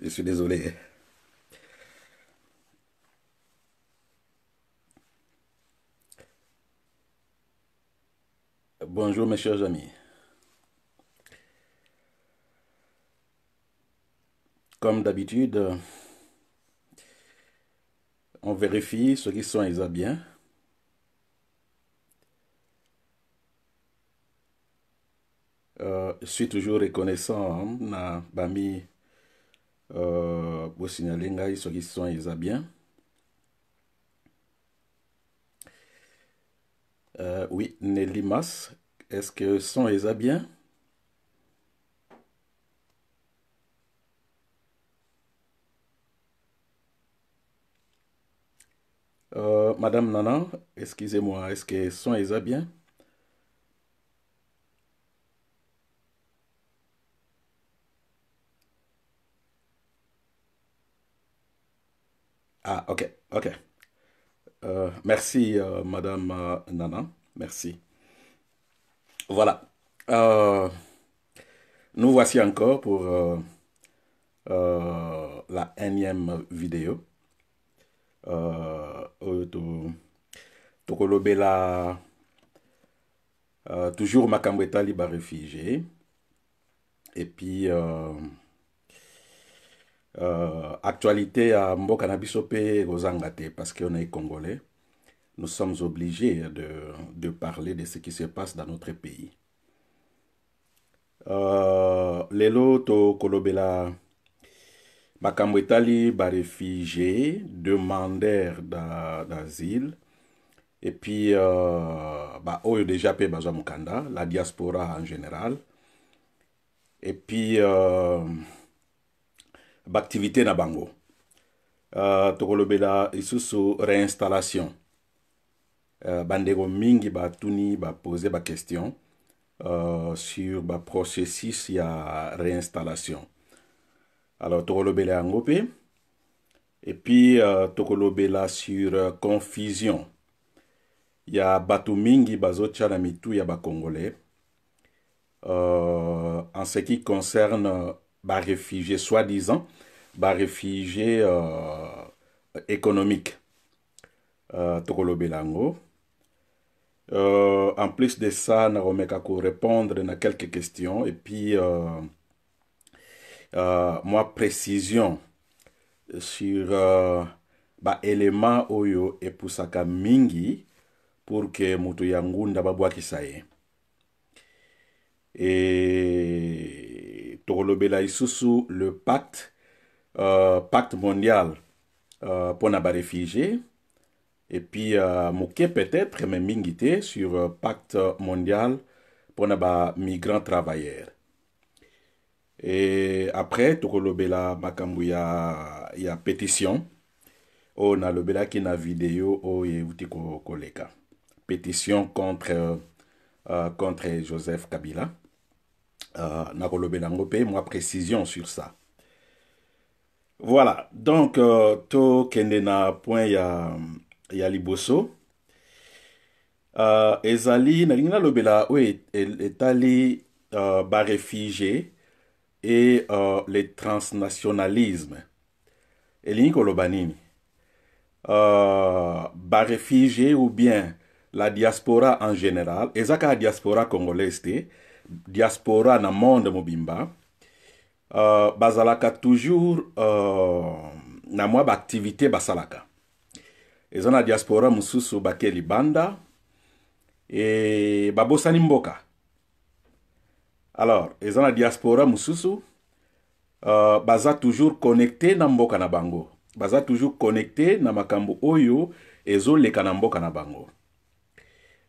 Je suis désolé. Bonjour mes chers amis. Comme d'habitude, on vérifie ceux qui sont bien. Je suis toujours reconnaissant na bami pour signaler ceux qui sont bien. Oui, Nelly Mas, est-ce que sont bien? Madame Nana, excusez-moi, est-ce que sont bien? Ah, ok, ok. Merci, Madame Nana, merci. Voilà. Euh, Nous voici encore pour la énième vidéo. Tokolobela toujours makambo etali ba réfugié. Et puis actualité à mboka na biso pe kozangate parce qu'on est congolais. Nous sommes obligés de parler de ce qui se passe dans notre pays. Lelo tokolobela makambo etali ba réfugié, demandeurs d'asile. Et puis, oyo déjà pe bazwa mukanda, la diaspora en général. Et puis, activité na bango. Tokolobela isusu réinstallation. Bandego mingi batuni poser ba question sur ba processus ya réinstallation. Alors, tokolobela yango pe. Et puis, tokolobela sur confusion. Il y a batu mingi bazotia na mitu ya ba Congolais en ce qui concerne ba réfugiés soi-disant ba réfugiés économiques Tokolobelango. En plus de ça, na romeka ko répondre na quelques questions et puis moi précision sur ba élément oyo epusaka mingi pour que mutu ya ngunda babwakisa ye. Et tokolobela isusu le pacte mondial pour na ba réfugiés. Et puis moké peut-être mais mingité sur pacte mondial pour na ba migrants travailleurs. Et après tokolobela makambu ya pétition. On a lobela qui na vidéo o yevuti koleka. Pétition contre Joseph Kabila. Moi précision sur ça. Voilà, donc to kende na point ya liboso. Ezali na lingina lobela oui etali ba réfugié et le transnationalisme. Elingi koloba nini? Ba réfugié ou bien la diaspora en général, ezaka la diaspora congolaise, diaspora na monde mobimba, bazalaka toujours na mwa ba activité basalaka. Ezana diaspora mususu bakeli banda et babosani mboka. Alors, ezana diaspora mususu baza toujours connecté na mboka na bango. Baza toujours connecté na makambo oyo ezoleka na mboka na bango.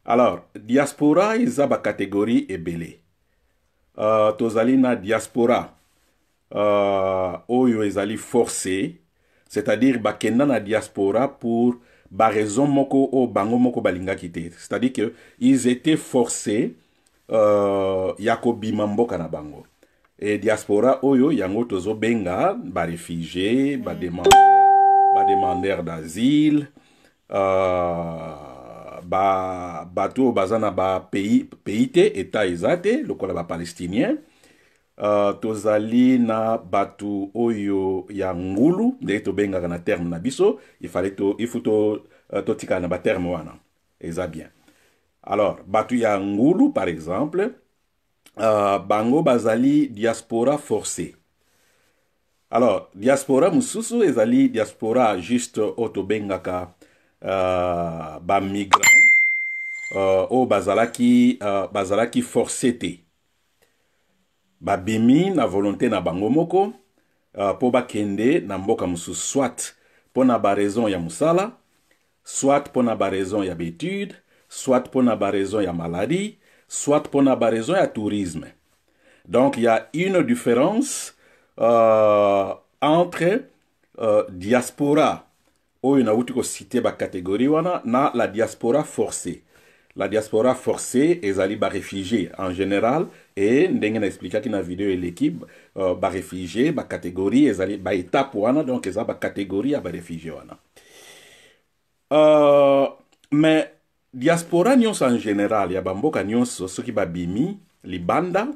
Alors, diaspora eza ba catégorie ebele. Tozali na diaspora oyo ezali forcé, c'est-à-dire bakenda na diaspora pour ba raison moko o bango moko balinga kite. C'est-à-dire que ils étaient forcés yakobima mboka na bango. Et diaspora oyo yango tozo benga ba réfugiés, ba demandeurs d'asile, bato bazana ba pays te état ezate lokola ba palestinien tozali na batu oyo ya ngulu nde tobengaka na terme na biso il faut totika na ba terme wana eza bien. Alors batu ya ngulu par exemple bango bazali diaspora forcée. Alors diaspora mususu ezali diaspora juste oyo tobengaka ba migrant oyo bazalaki forcé te. Babimi na volonté na bango moko po bakende na mboka mususu soit po na ba raison ya musala, soit po na ba raison ya bétude, soit po na ba raison ya maladie, soit po na ba raison ya tourisme. Donc il y a une différence entre diaspora oyo na uti ko citer ba catégorie wana na la diaspora forcée. La diaspora forcée ezali ba réfugié en général et ndenge na expliqué na vidéo et l'équipe ba réfugié ba catégorie ezali ba étape wana donc eza ba catégorie ba réfugié wana. Mais diaspora nyonso en général ya bamboka nyonso soki babimi libanda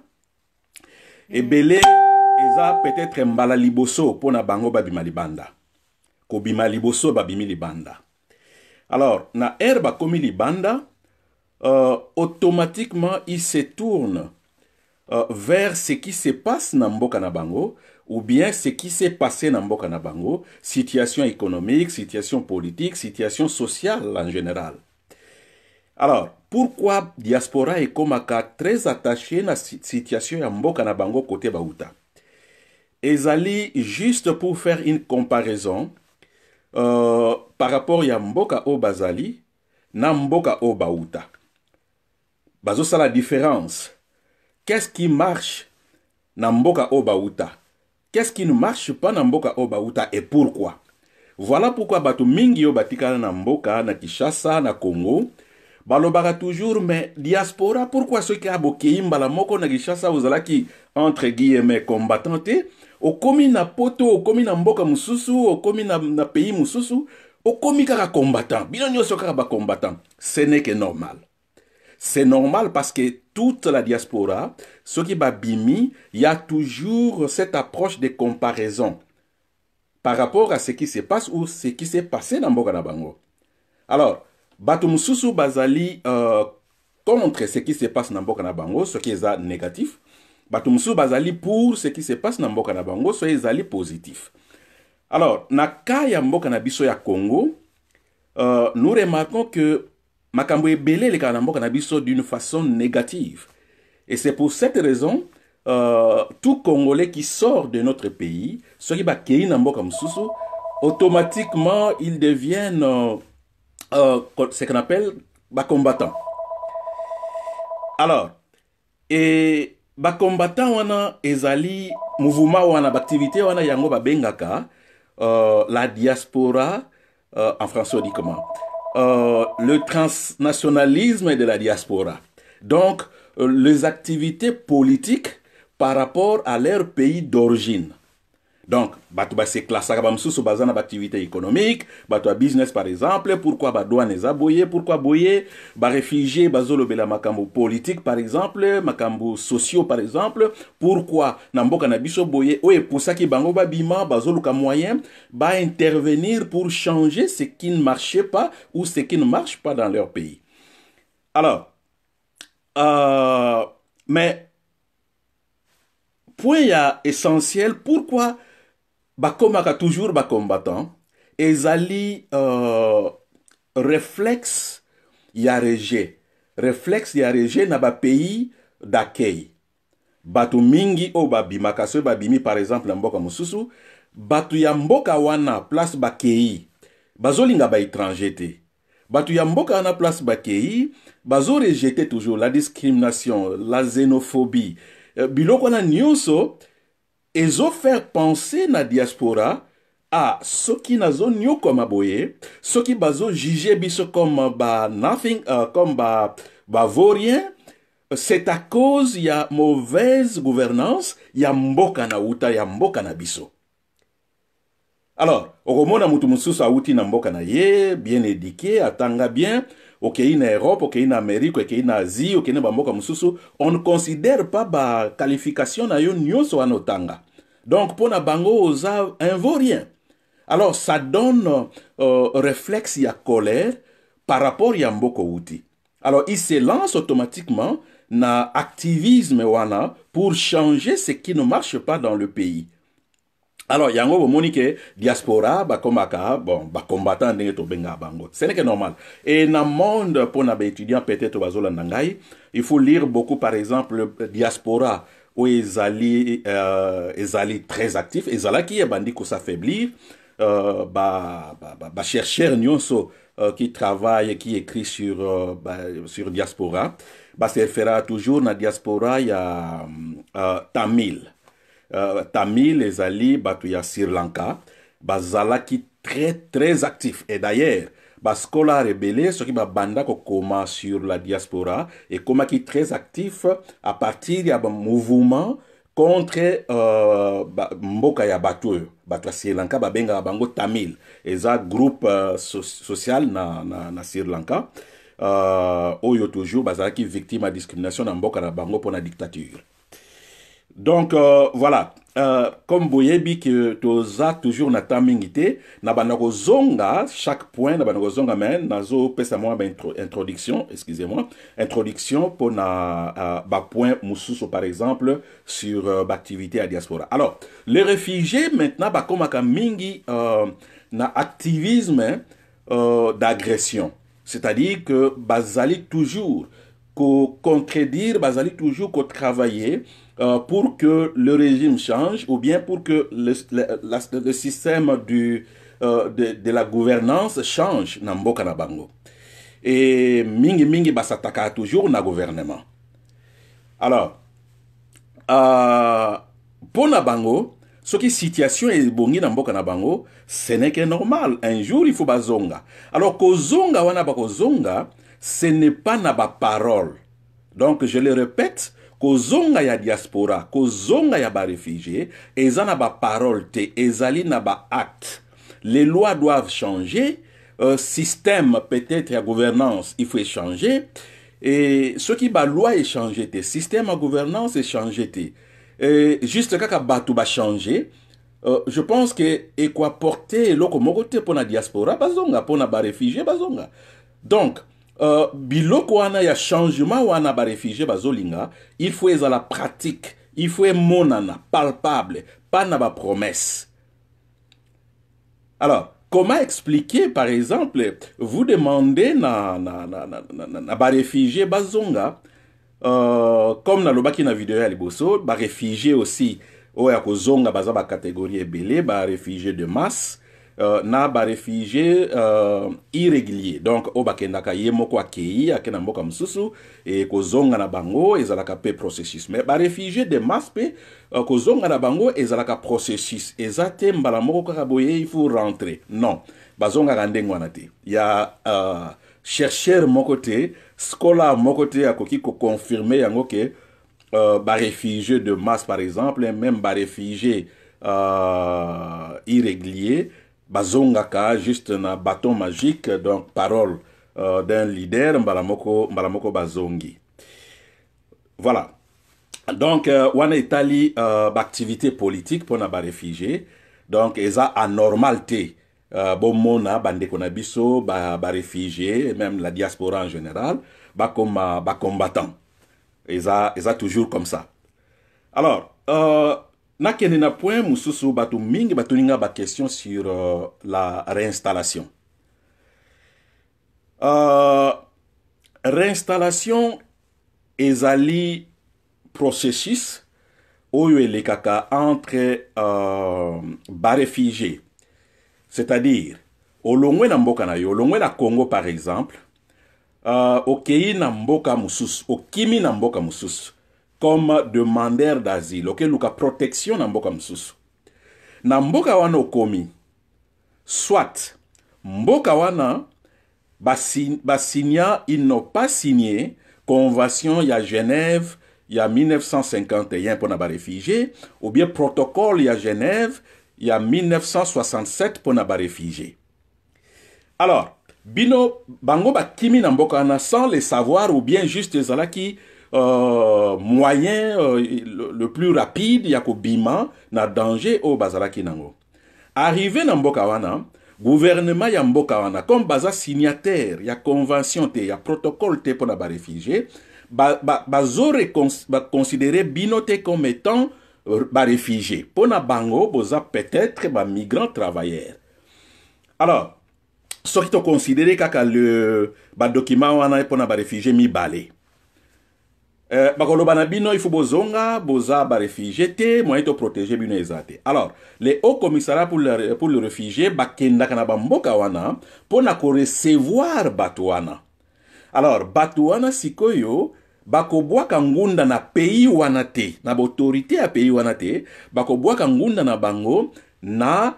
ebele eza peut-être mbala liboso pona bango babima libanda. Kobima liboso babimi libanda. Alors na herba komi libanda automatiquement il se tourne vers ce qui se passe na mboka na bango ou bien ce qui s'est passé na mboka na bango, situation économique, situation politique, situation sociale en général. Alors, pourquoi diaspora est comme très attaché na situation ya mboka na bango côté bauta? Ezali juste pour faire une comparaison par rapport ya mboka o bazali na mboka o bauta. Bazo ça la différence. Qu'est-ce qui marche na mboka o bauta? Qu'est-ce qui ne marche pas na mboka o bauta et pourquoi? Voilà pourquoi bato mingi yo batikala na mboka na Kinshasa na Congo balobaka toujours mais diaspora pourquoi ceux qui abokei mbala moko na Kinshasa ozalaki entre guillemets combattanté okomi na poto okomi na mboka mususu okomi na pays mususu okomi kaka combattant bino nyonso kaka ba combattant. Ce n'est que normal. C'est normal parce que toute la diaspora, ce qui va bimi, il y a toujours cette approche de comparaison par rapport à ce qui se passe ou ce qui s'est passé dans Mboka na Bango. Alors, Bato Mususu Bazali contre ce qui se passe dans Mboka na Bango, ce qui est négatif. Bato Mususu Bazali pour ce qui se passe dans Mboka na Bango, ce qui est positif. Alors, na ka ya Mboka na biso ya Congo, nous remarquons que makambo ebele le kana mboka na biso d'une façon négative. Et c'est pour cette raison tout Congolais qui sort de notre pays, ceux qui ba kei na mboka mususu, automatiquement ils deviennent ce qu'on appelle ba combattants. Alors, et ba combattants wana ezali mouvement wana activité wana yango ba bengaka la diaspora en français on dit comment? Le transnationalisme de la diaspora. Donc, les activités politiques par rapport à leur pays d'origine. Donc, batu ba se classe ka bamsusu bazana activité économique, batu business par exemple, pourquoi ba douane boye, pourquoi boye, ba réfugié bazolo bela makambo politique par exemple, makambo sociaux par exemple, pourquoi na mboka na biso boye, oye pour ça ki bango ba bima bazolo ka moyen ba intervenir pour changer ce qui ne marchait pas ou ce qui ne marche pas dans leur pays. Alors, mais point ya essentiel, pourquoi bakomaka toujours ba combattant ezali réflexe ya rejet na ba pays d'accueil batu mingi o babimaka so babimi par exemple na mboka mususu batu ya mboka wana place bakei bazolinga ba étranger te batu ya mboka wana place bakei bazo rejeter toujours la discrimination, la xénophobie, biloko na nyonso ezo faire penser na diaspora à ce qui nazo nyo comme aboye, ce qui bazo juger biso comme ba nothing, comme ba vaurien. C'est à cause ya mauvaise gouvernance ya mboka na uta ya mboka na biso. Alors, okomona mutu mususu auti na mboka na ye, bien éduqué, atanga bien, ok en Europe, ok en Amérique, ok en Asie, ok en bamboka mususu, on ne considère pas ba qualification na yo nyonso wana otanga. Donc pour na bango oza un vaurien. Alors ça donne réflexe ya colère par rapport ya mboko outi. Alors il se lance automatiquement na activisme wana pour changer ce qui ne marche pas dans le pays. Alors, yango bomoni ke diaspora ba komaka bon ba combattant ndenge to benga bango. Ce n'est que normal. Et dans le monde pour na étudiant peut-être bazola nangai, il faut lire beaucoup par exemple diaspora où ezali très actif, ezala qui est bandi ko s'affaiblir chercheur nyonso qui travaille qui écrit sur sur diaspora, se fera toujours na diaspora ya Tamil. Tamil ezali batu ya Sri Lanka bazalaki très actif et d'ailleurs baskola rebelle ce qui ba banda ko koma sur la diaspora et koma qui très actif à partir ya ba mouvement contre mboka ya batu ya Sri Lanka babenga bango Tamil eza groupe social na Sri Lanka oyo toujours bazalaki victime à discrimination na mboka na bango pour la dictature. Donc, voilà, comme boyebi que toza toujours na tamingité, na banako zonga, chaque point, na banako zonga men, nazo pesa moi introduction, excusez-moi, introduction pour na point mususo par exemple sur l'activité à diaspora. Alors, les réfugiés maintenant, komaka mingi na activisme d'agression, c'est-à-dire que bazali toujours contredire, bazali toujours travailler pour que le régime change ou bien pour que le système de la gouvernance change na mboka na bango. Et mingi basataka toujours na gouvernement. Alors, pour na bango, ce qui situation est bongi na mboka na bango, ce n'est que normal. Un jour, il faut bazonga. Alors, kozonga wana bakozonga, ce n'est pas na ba parole. Donc, je le répète, kozonga ya diaspora, kozonga ya ba réfugié, eza na ba parole te, ezali na ba acte. Les lois doivent changer, système peut-être ya gouvernance, il faut changer, et ce qui ba loi est changé te, système à gouvernance est changé te. Juste kaka batu ba changer, je pense que et quoi porter loko mokote pour la diaspora bazonga, pour na ba réfugié bazonga. Donc, biloko wana ya changement wana ba réfugié bazolinga, il faut être à la pratique, il faut être monana, palpable, pas na ba promesse. Alors, comment expliquer par exemple, vous demandez na ba réfugié bazonga, comme na lobaki na vidéo ya liboso, ba réfugié aussi oya kozonga baza ba catégorie ebele, ba réfugié de masse, na ba réfugié irrégulier. Donc o bakendaka ye moko akei akena mboka mususu et kozonga na bango ezalaka pe processus. Mais ba réfugié de masse pe kozonga na bango ezalaka processus. Ezate mbala moko kaka boye il faut rentrer. Non, bazonga kandengo wana te. Ya chercheur moko te, scholar moko te akoki ko confirmer yango ke ba réfugié de masse par exemple, même ba réfugié irrégulier bazongaka juste na bâton magique, donc parole d'un leader mbalamoko bazongi. Voilà. Donc wana itali activité politique pour na ba réfugié, donc eza anormalité bomona bandeko na biso ba réfugié, même la diaspora en général, ba combattant. Eza toujours comme ça. Alors nakende na point mususu batu mingi batuninga ba question sur la réinstallation. Réinstallation ezali processus oyo elekaka entre ba réfugié. C'est-à-dire olongwe na mboka na yo, olongwe na Congo par exemple, okei na mboka mususu, okimi na mboka mususu comme demandeur d'asile, ok, luka protection na mboka msusu. Na mboka wana okomi, soit mboka wana basinya, ils n'ont pas signé convention ya Genève ya 1951 pour na ba réfugié, ou bien protocole ya Genève ya 1967 pour na ba réfugié. Alors, bino bango ba kimi na mboka wana sans le savoir ou bien juste ezalaki moyen le plus rapide ya kobima na danger o bazalaki nango. Arrivé na mboka wana, gouvernement ya mboka wana comme baza signataire ya convention te ya protocole te pona ba réfugié bazo considérer bino te comme étant ba réfugié pona bango boza peut-être ba migrant travailleur. Alors ce qui to considéré kaka le ba document wana pona ba réfugié mibale. Bakoloba na bino il faut bozonga boza ba réfugié te moyen to protéger bino ezate. Alors les hauts commissariats pour le réfugié bakenda kana ba mboka wana pona ko recevoir bato wana. Alors bato wana sikoyo bakobwaka ngunda na pays wana te na autorité ya pays wana te bakobwaka ngunda na bango na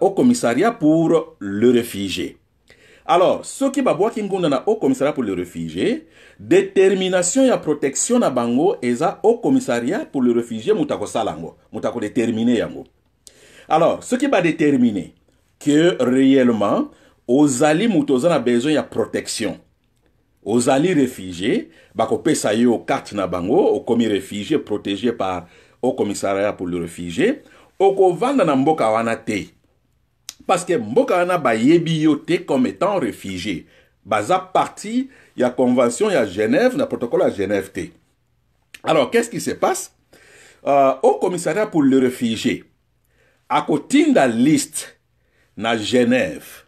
au commissariat pour le réfugié. Alors, ce qui va boire ngunda na au commissariat pour le réfugié, détermination ya protection na bango eza au commissariat pour le réfugié mutako salango, mutako déterminer yango. Alors, ce qui va déterminer que réellement ozali mutoza na besoin ya protection. Ozali réfugié, bako pesa yo carte na bango, au commis réfugié protégé par au commissariat pour le réfugié, oko vanda na mboka wana te. Parce que mboka wana ba yebi yo te comme étant réfugié. Baza parti ya convention ya Genève, na protocole à Genève te. Alors, qu'est-ce qui se passe? Au commissariat pour le réfugié, à côté de la liste na Genève,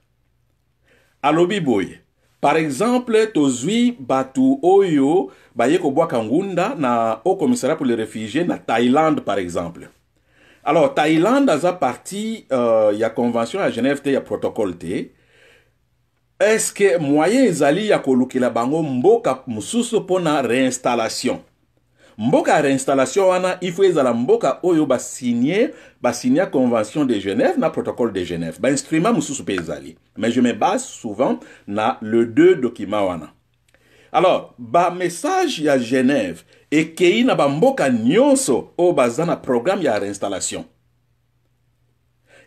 alobi boy. Par exemple, tozui batu oyo baye ko bwa kangunda na au commissariat pour les réfugiés na Thaïlande par exemple. Alors Thaïlande a parti ya convention à Genève te ya protocole te. Est-ce que moyen ezali ya kolukela bango mboka mususu pona réinstallation? Mboka réinstallation wana il faut ezala mboka oyo ba signer convention de Genève na protocole de Genève. Ba instrument mususu pe ezali. Mais je me base souvent na le deux documents wana. Alors, ba message ya Genève et kei na ba mboka nyonso o bazana programme ya réinstallation.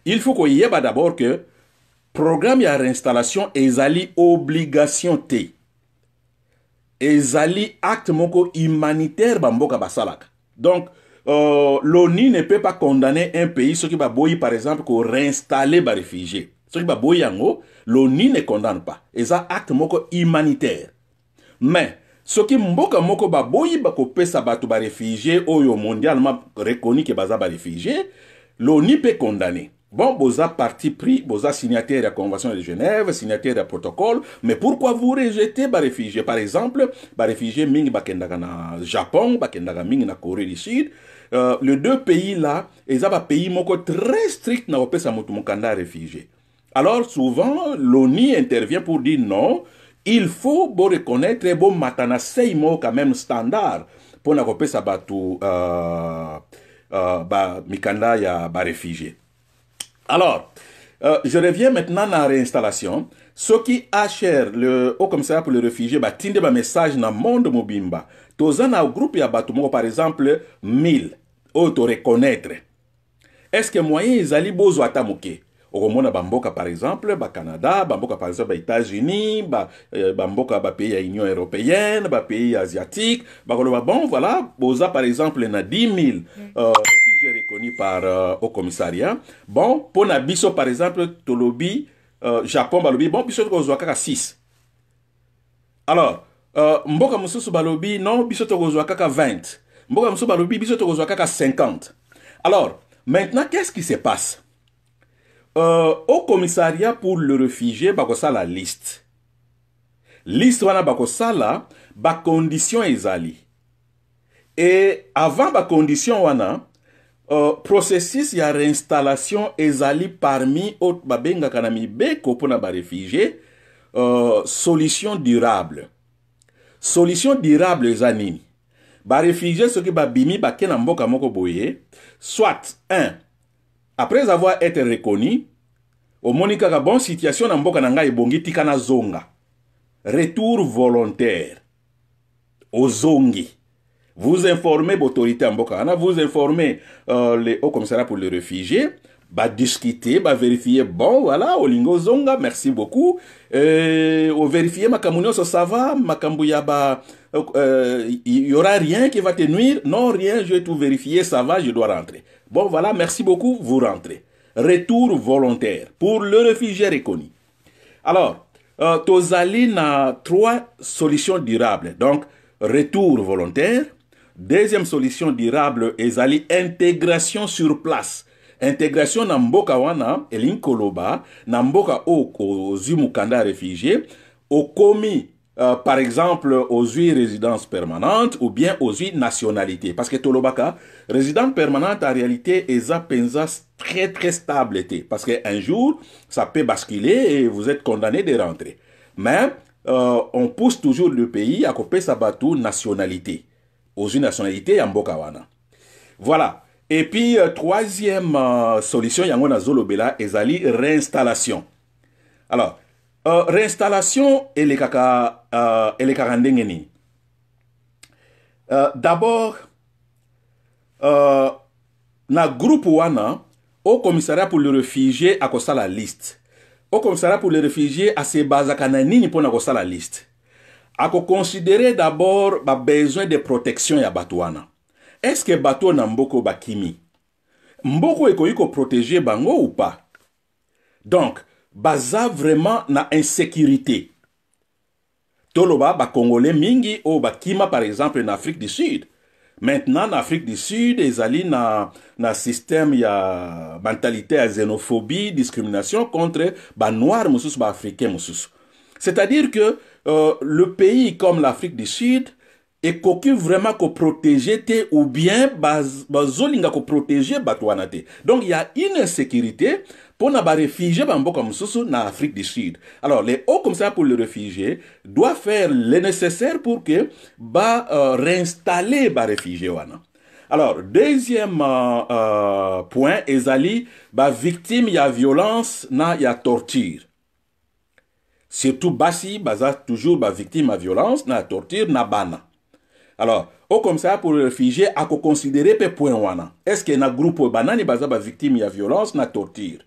Il faut qu'on y ait d'abord que programme ya réinstallation ezali obligation te. Ezali acte moko humanitaire ba mboka basalaka. Donc, l'ONU ne peut pas condamner un pays ce qui va boyi par exemple ko réinstaller ba réfugiés. Ce qui va boyi yango, l'ONU ne condamne pas. Eza acte moko humanitaire. Mais ce qui mboka moko ba boyi ba ko pesa bato ba réfugiés oyo mondialement reconnu que baza ba réfugiés, l'ONU peut condamner. Bon, boza parti pris, boza signataire de la Convention de Genève, signataire de protocole, mais pourquoi vous rejetez les réfugiés? Par exemple, les réfugiés mingi bakendaka na Japon, bakendaka mingi na Corée du Sud. Les deux pays là, ils ont un pays moko très strict na opesa mutu mukanda réfugiés. Alors souvent, l'ONU intervient pour dire non, il faut bon reconnaître bon matana seimo quand même standard pour na opesa batu ba mikanda ya ba réfugiés. Alors, je reviens maintenant à la réinstallation. Ce qui a cher, le Haut Commissariat pour les réfugiés, bah, tinde ba message na monde mobimba. Tozan na groupe ya batumo, par exemple, 1000, auto reconnaître. Est-ce que moyen ezali bozo atamuke? Okomona bamboka par exemple, ba Canada, bamboka par exemple, ba États-Unis, bamboka ba pays ya Union européenne, ba pays asiatique, bon voilà, boza par exemple na 10 000 réfugiés reconnus par au commissariat. Bon, pour na biso par exemple, tolobi Japon balobi, bon biso tokozwa kaka 6. Alors, mboka mususu balobi non, biso tokozwa kaka 20. Mboka mususu balobi biso tokozwa kaka 50. Alors, maintenant qu'est-ce qui se passe? Au commissariat pour le réfugié, bakosa la liste. Liste wana bakosa la, ba condition ezali. Et avant ba condition wana, processus ya réinstallation ezali parmi autres babenga kanami beko pona ba réfugié, solution durable. Solution durable ezanini. Ba réfugié ce qui ba bimi ba kena mboka moko boye, soit 1. Après avoir été reconnu, au monika ka bonne situation na mboka na ngai bongi tika na zonga. Retour volontaire. Au zongi. Vous informez l'autorité en mboka, vous informez le Haut Commissariat pour les réfugiés, Bah discuter, bah vérifier, bon voilà, Olingo Zonga, merci beaucoup. Au vérifier, Makamunio, ça va, Makambouya, bah, il y aura rien qui va te nuire. Non, rien, je vais tout vérifier, ça va, je dois rentrer. Bon voilà, merci beaucoup, vous rentrez. Retour volontaire pour le réfugié reconnu. Alors, Tozali a 3 solutions durables. Donc, retour volontaire. Deuxième solution durable, ezali intégration sur place. Intégration na mboka wana, elinkoloba, na mboka ozu mukanda réfugié, okomi, par exemple, aux résidence permanente ou bien aux nationalité. Parce que Tolobaka, résidence permanente, en réalité, eza penza très très stable. Parce qu'un jour, ça peut basculer et vous êtes condamné de rentrer. Mais, on pousse toujours le pays à couper sa batou nationalité. Aux nationalités, en mboka wana. Voilà. Et puis, troisième solution, yangona zolobela, ezali réinstallation. Alors, réinstallation, elle est kakandengeni. D'abord, na groupe wana, au commissariat pour les réfugiés, à kosa la liste. Au commissariat pour les réfugiés, à se bazakana nini pour na kosa la liste. À considérer d'abord, ba besoin de protection ya batouana. Est-ce que bateau na mboko bakimi? Mboko ekoyiko protéger bango ou pas? Donc, baza vraiment na insécurité. Toloba ba Congolais mingi ou bakima par exemple en Afrique du Sud. Maintenant, en Afrique du Sud, ils allaient na système ya mentalité à xénophobie, discrimination contre ba noirs musus ba africains musus. C'est-à-dire que le pays comme l'Afrique du Sud et qu'aucun vraiment qu'on protéger ou bien bazolinga qu'on protéger batouanate. Donc il y a une insécurité pour na réfugiés comme ça na Afrique du Sud. Alors les hauts comme ça pour les réfugiés doivent faire le nécessaire pour que réinstaller les réfugiés wana. Alors deuxième point ezali victime ya violence na ya torture. Surtout basi baza toujours victime à violence na torture na bana. Alors, au comme ça pour les réfugiés, à considérer pe point wana. Est-ce que na groupe banani baza victime ya violence na torture?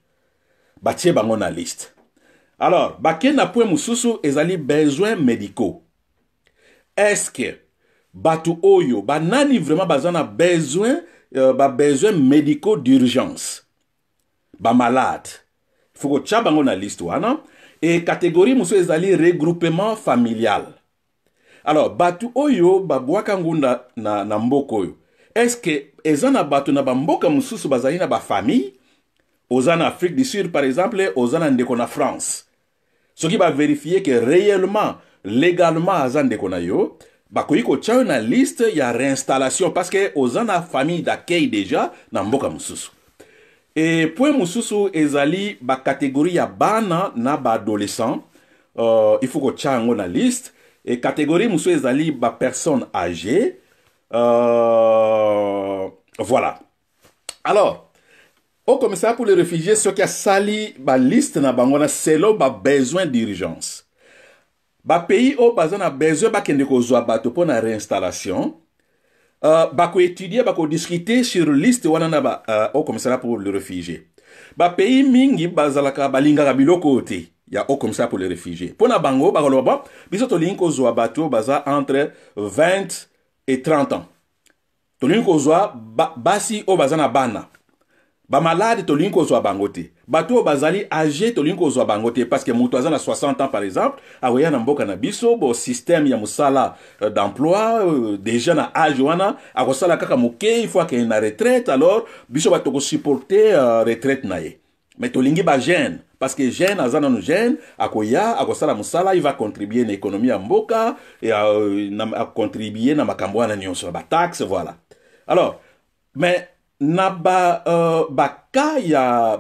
Batie bango na liste. Alors, baké na point mususu ezali besoins médicaux. Est-ce que batu oyo banani vraiment baza na besoin besoins médicaux d'urgence? Ba malade. Faut que tia bango na liste wana. Et catégorie musu ezali regroupement familial. Alors, batu oyo babwaka ngunda na mboko oyo. Est-ce que ezana batu na bamboka mususu bazali na ba famille? Ozana Afrique du Sud par exemple, ozana ndeko na France. Ce qui va vérifier que réellement, légalement azana ndeko na yo, bakoyi ko tcha na liste ya réinstallation parce que ozana famille d'accueil déjà na mboka mususu. Et point mususu ezali ba catégorie ya bana na ba adolescent, il faut ko tcha ngo na liste. Et catégorie mususu ezali ba personnes âgées. Voilà. Alors, au commissariat pour les réfugiés, ce qui a sali ba liste na bangona selon ba besoin d'urgence. Ba pays au bazan a besoin ba kende ko zwa bato pour na réinstallation. Bako étudier, bako discuter sur liste wana na ba au commissariat pour les réfugiés. Ba pays mingi bazalaka balinga biloko te. Ya au commissariat pour les réfugiés. Pour na bango bakoloba biso to linko zwa bato baza entre 20 et 30 ans. To linko zwa basi o bazana bana. Ba malade to linko zwa bangote. Bato bazali âgé to linko zwa bangote parce que mutu azana 60 ans par exemple, aweya na mboka na biso bo système ya musala d'emploi déjà na âge wana akosala kaka moke il faut que na retraite alors biso bato ko supporter retraite na ye. Mais to lingi ba jeune parce que jeune azana no jeune akoya akosala musala il va contribuer na économie ya mboka et à contribuer na makambo wana nyonso ba taxe voilà. Alors mais na ka ya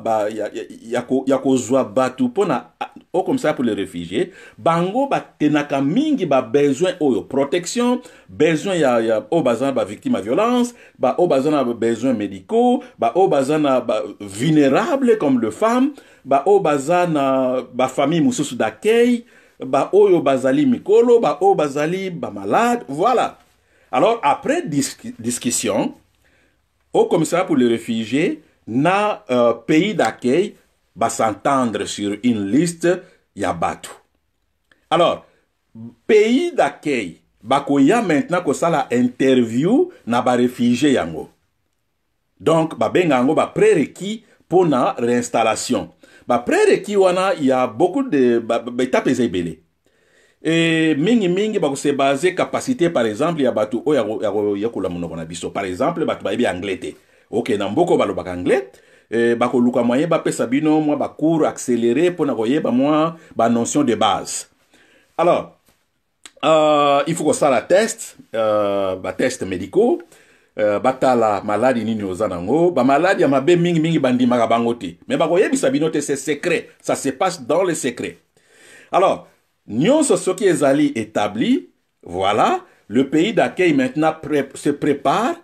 kozwa batu pona o comme ça pour les réfugiés bango tenaka mingi besoin oyo protection besoin ya o bazana victime à violence o bazana besoin médicaux o bazana vulnérable comme le femme o bazana famille mususu d'accueil oyo bazali mikolo o bazali malade voilà. Alors après discussion au commissariat pour les réfugiés, na pays d'accueil va s'entendre sur une liste ya batu. Alors, pays d'accueil bakoya maintenant ko sala interview na ba réfugié yango. Donc ba benga yango ba prérequis pour na réinstallation. Ba prérequis wana il y a beaucoup de étapes ezebele. Et mingi ba ko se baser capacité par exemple ya batu o ya ko la monoko na biso. Par exemple batu ba yebi anglais te. OK na mboko ba lobaka anglais. Ba ko luka moyen ba pesa bino moi ba cours accéléré pour na koyeba moi ba notion de base. Alors il faut que ça la test, test médicaux, batala maladie nini ozanango, ba maladie ma be mingi bandi magabangote. Mais ba koyebi sabinote c'est secret, ça se passe dans le secret. Alors, nyonso soki ezali établi, voilà, le pays d'accueil maintenant se prépare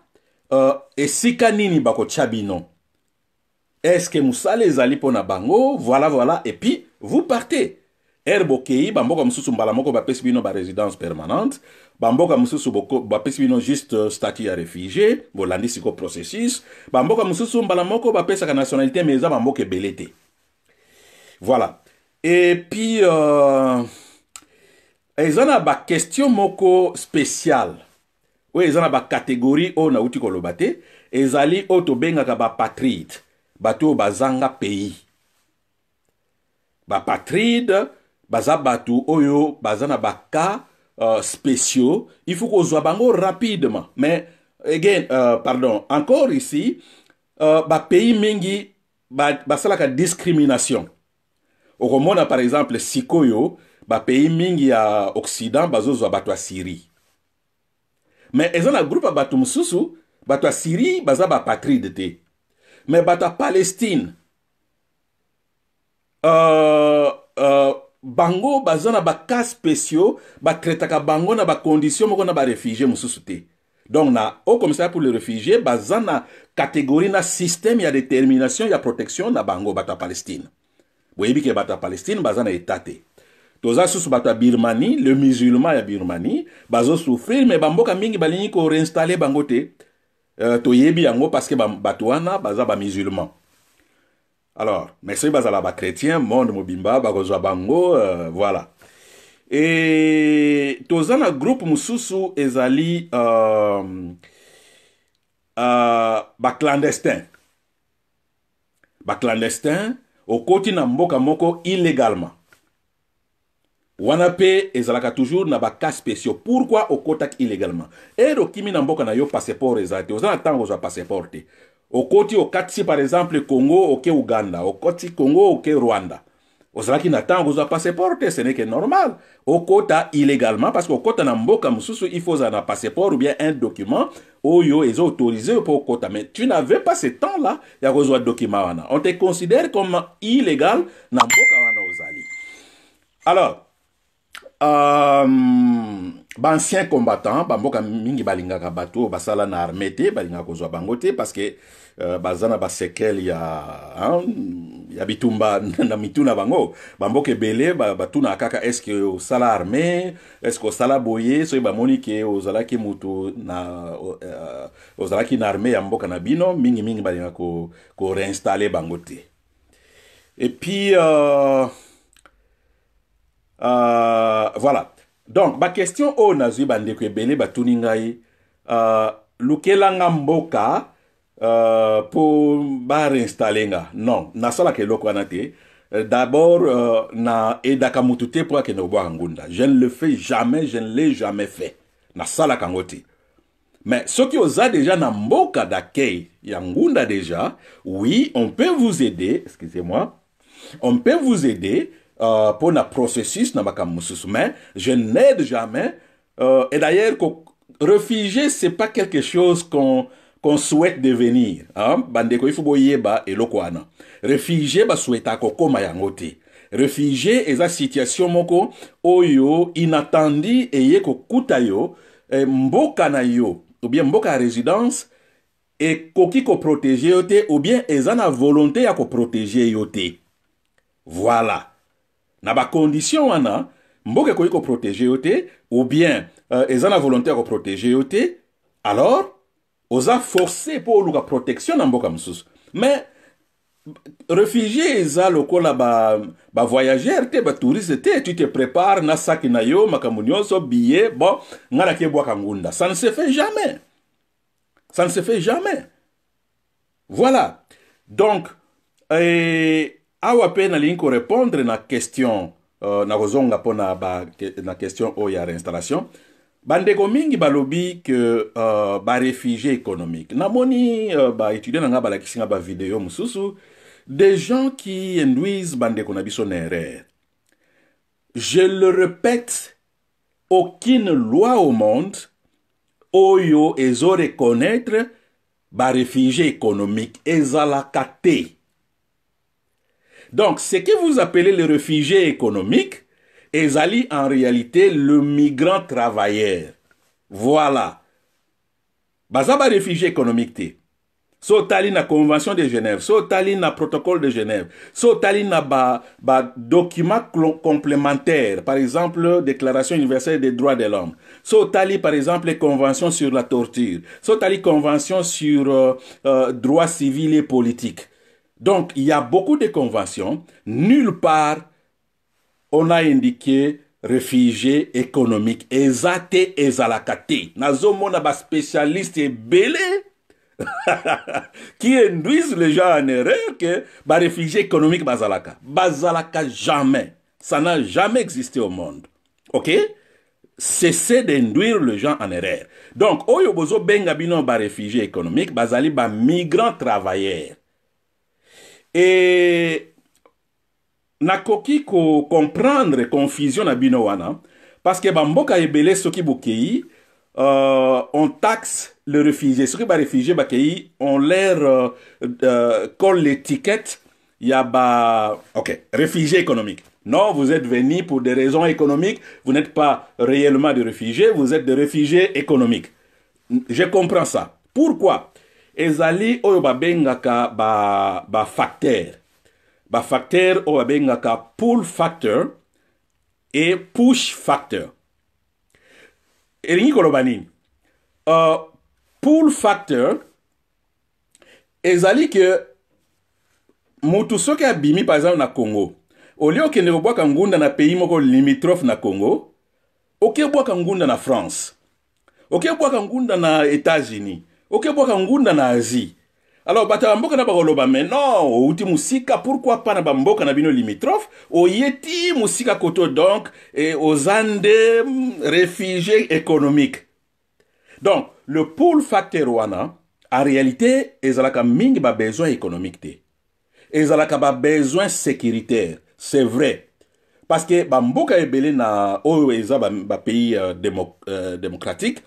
et sika nini bako tchabino. Est-ce que musale ezali pona bango, voilà et puis vous partez. Erbokei, bamboka mususu mbala moko ba pesi bino ba résidence permanente, bamboka mususu ba pesi bino juste statut à réfugié, bolandi siko processus, bamboka mususu mbala moko ba pesa ka nationalité mais eza bamboka belete. Voilà. Et puis ezana ba question moko spéciale. Ou ezana ba catégorie o na uti kolobate, ezali o to benga ka ba patride, bato bazanga pays. Ba patride baza batu oyo bazana baka spéciaux, il faut qu'on soit bango rapidement. Mais again, pardon, encore ici, ba pays mingi basalaka discrimination. Au Romona par exemple, sikoyo, ba pays mingi à Occident bazozo batu à Syrie. Mais ezana groupe batu mususu, batu à Syrie baza ba patride te. Mais batu à Palestine, bango bazana ba cas spéciaux ba traitaka bango na ba conditions moko na ba réfugiés mususu te. Donc na au commissariat pour les réfugiés bazana catégorie na système ya détermination ya protection na bango bata Palestine. Boyebi ke bata Palestine bazana étaté. Toza susu bata Birmanie, le musulman ya Birmanie bazo souffrir mais bamboka mingi balingi ko réinstaller bango te. Toyebi yango parce que batouana baza ba musulman. Alors, merci bazala ba chrétien, monde mobimba, bakozwa bango, voilà. Et tozana groupe mususu ezali ba clandestin. Ba clandestin au koti na mboka moko illégalement. Wanape ezalaka toujours na ba cas spéciaux. Pourquoi au kotak illégalement? Et kimi na mboka na yo passeport ezate, ozana tango za passeport te. Au côté au Katsi par exemple Congo au Ouganda, au côté Congo au Rwanda. Au Zalaki n'attend vous a passeport, ce n'est que normal. Au quota illégalement parce qu'au quota n'amboka mususu il faut un passeport ou bien un document où yo est autorisé pour quota. Mais tu n'avais pas ce temps là, il y a besoin de document. On te considère comme illégal n'amboka wana ozali. Alors ancien combattant bamboka mingi balingaka bato basala na armée te balinga kozwa bangote parce que bazana ba sekel ya bitumba na mituna bango bamboka belé batuna kaka est-ce que au sala armée est-ce que au sala boye so ba monike ozalaki mutu na ozalaki na armée ya mboka na bino mingi balinga ko réinstaller bangote. Et puis voilà. Donc, ma question au nazu bandeko ebele batuningai lukelanga mboka pour ba réinstaller nga. Non, na sala ke loko anate. D'abord na edaka mutute pour que no boa ngunda. Je ne le fais jamais, je ne l'ai jamais fait. Na sala kangote. Mais ce qui osa déjà na mboka d'accueil ya ngunda déjà, oui, on peut vous aider, excusez-moi. On peut vous aider pour le processus, mais je n'aide jamais. Et d'ailleurs, réfugié, c'est pas quelque chose qu'on souhaite devenir. Bandeko, il faut boyeba et lokwana. Réfugié, ba souhaita kokoma yangote. Réfugié, eza situation moko, oyo, inattendue, et ye kokuta yo, mboka na yo, ou bien mboka résidence, et koki ko protéger yote, ou bien ezana volonté ya ko protéger yote. Voilà. Na ba condition wana mboke ko yiko protéger yote ou bien ezana volontaire ko protéger yote alors oza forcé pour luka protection na mboka mususu mais réfugié eza lokola ba voyageur te ba touriste te, tu te prépares na saki na yo makambo nyonso billet bon ngala ke bwa kangunda, ça ne se fait jamais, ça ne se fait jamais. Voilà. Donc awa pe na linko répondre na question na kozonga pona na question o ya réinstallation. Bandeko mingi balobi que ba réfugié économique. Namoni ba étudiant nga ba lakisi nga ba vidéo mususu des gens qui induisent bandeko na biso na erreur. Je le répète, aucune loi au monde oyo ezo reconnaître ba réfugié économique ezalaka te. Donc, ce que vous appelez le réfugié économique, ezali en réalité le migrant travailleur. Voilà. Baza ba réfugié économique te. So tali na convention de Genève, so tali na protocole de Genève, so tali na ba document complémentaire, par exemple, Déclaration universelle des droits de l'homme, so tali par exemple convention sur la torture, so tali convention sur droits civils et politiques. Donc, il y a beaucoup de conventions. Nulle part, on a indiqué réfugié économique. Ezate ezalakate. Nazomona ba spécialiste belé qui induisent les gens en erreur que ba réfugié économique bazalaka. Bazalaka jamais. Ça n'a jamais existé au monde. Ok? Cessez d'induire les gens en erreur. Donc, oyo bozo benga bino ba réfugié économique, bazali ba migrant travailleur. Et nakoki ko comprendre confusion na bino wana parce que bamboka ebele soki bokei on taxe le réfugié, soki ba réfugié bakei on leur colle l'étiquette ya ba OK, réfugié économique. Non, vous êtes venu pour des raisons économiques, vous n'êtes pas réellement des réfugiés, vous êtes des réfugiés économiques. Je comprends ça. Pourquoi? Ezali oyo babengaka ba facteur. Ba facteur oyo babengaka pull factor et push factor. Elingi koloba nini? Pull factor ezali que mutu soki abimi par exemple na Congo. Au lieu okende kobwaka ngunda na pays moko limitrophe na Congo, okebwaka ngunda na France. Okebwaka ngunda na États-Unis. Ok, boka ngunda na Asie. Alors, bata mboka na bakoloba, mais non, outi musika, pourquoi pas na bamboka na bino limitrophe, o yeti musika koto donc, et aux Andes, réfugiés économiques. Donc, le pull factor wana, en réalité, ezalaka mingi ba besoin économique te. Ezalaka ba besoin sécuritaire. C'est vrai. Parce que bamboka ebele na, oyo eza ba pays démocratique,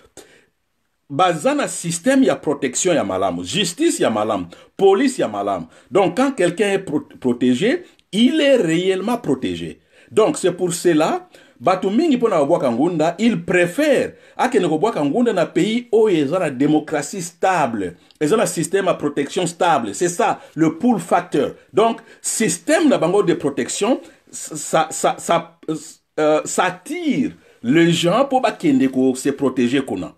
bazana système ya protection ya malam, justice ya malam, police ya malam. Donc quand quelqu'un est protégé, il est réellement protégé. Donc c'est pour cela batu mingi pona bwaka ngunda, il préfère akene ko bwaka ngunda na pays où il y a la démocratie stable, ils ont un système à protection stable. C'est ça le pull factor. Donc système na bango de protection ça attire les gens pour bakende ko se protéger kuna.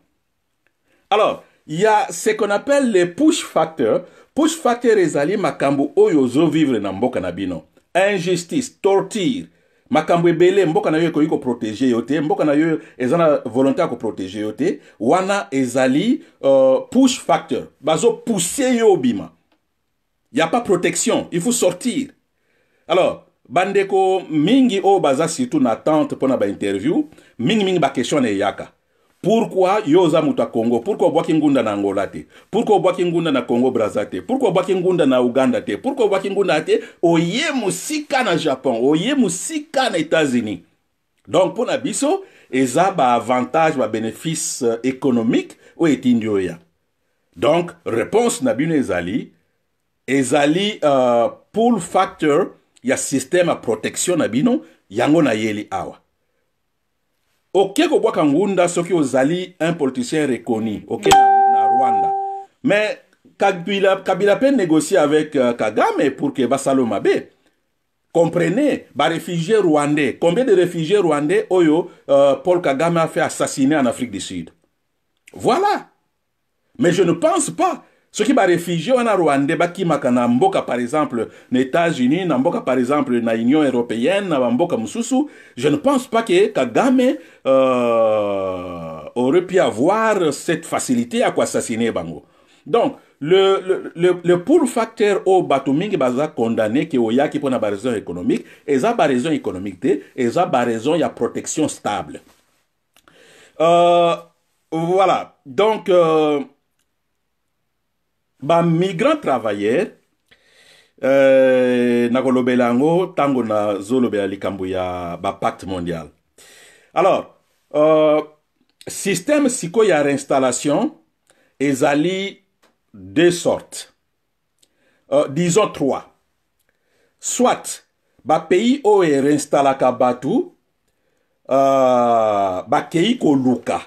Alors, il y a ce qu'on appelle les push factors. Push factors ezali makambo oyo zo vivre na mboka na bino. Injustice, torture. Makambo ebele mboka na yo ko protéger yote, mboka na yo ezana volontaire ko protéger yote. Wana ezali push factor. Bazo pousser yo bima. Il y a pas protection, il faut sortir. Alors, bandeko mingi o baza surtout na tente pona ba interview, mingi ba question ne yaka. Pourquoi yoza muta Congo? Pourquoi bwaki ngunda na Angola te? Pourquoi bwaki ngunda na Congo Brazza te? Pourquoi bwaki ngunda na Uganda te? Pourquoi bwaki ngunda te? Oye musika na Japon, oye musika na États-Unis. Donc pour na biso, eza ba avantage, ba bénéfice économique ou etindio ya. Donc réponse na bino ezali pull factor ya système à protection na bino yango na yeli awa. Ok, ko bwaka ngunda soki ozali un politicien reconnu, ok, na Rwanda. Mais Kabila peut négocier avec Kagame pour que basalo mabe. Comprenez, ba réfugiés rwandais. Combien de réfugiés rwandais oyo Paul Kagame a fait assassiner en Afrique du Sud? Voilà. Mais je ne pense pas Ce qui va réfugié en Rwanda, qui makana mboka par exemple, aux États-Unis, na mboka par exemple, na Union européenne, na mboka mususu, je ne pense pas que Kagame aurait pu avoir cette facilité à assassiner Bango. Donc, le pull facteur au Batumingi baza condamné que oya qui pour une raison économique, et ça par raison économique, et ça par raison il y a protection stable. Voilà. Donc, ba migrant travailleur nakolobelango tango na zolobela likambo ya ba pacte mondial. Alors, système siko ya réinstallation ezali deux sortes. Disons trois. Soit ba pays o e réinstallaka batu ba kei ko luka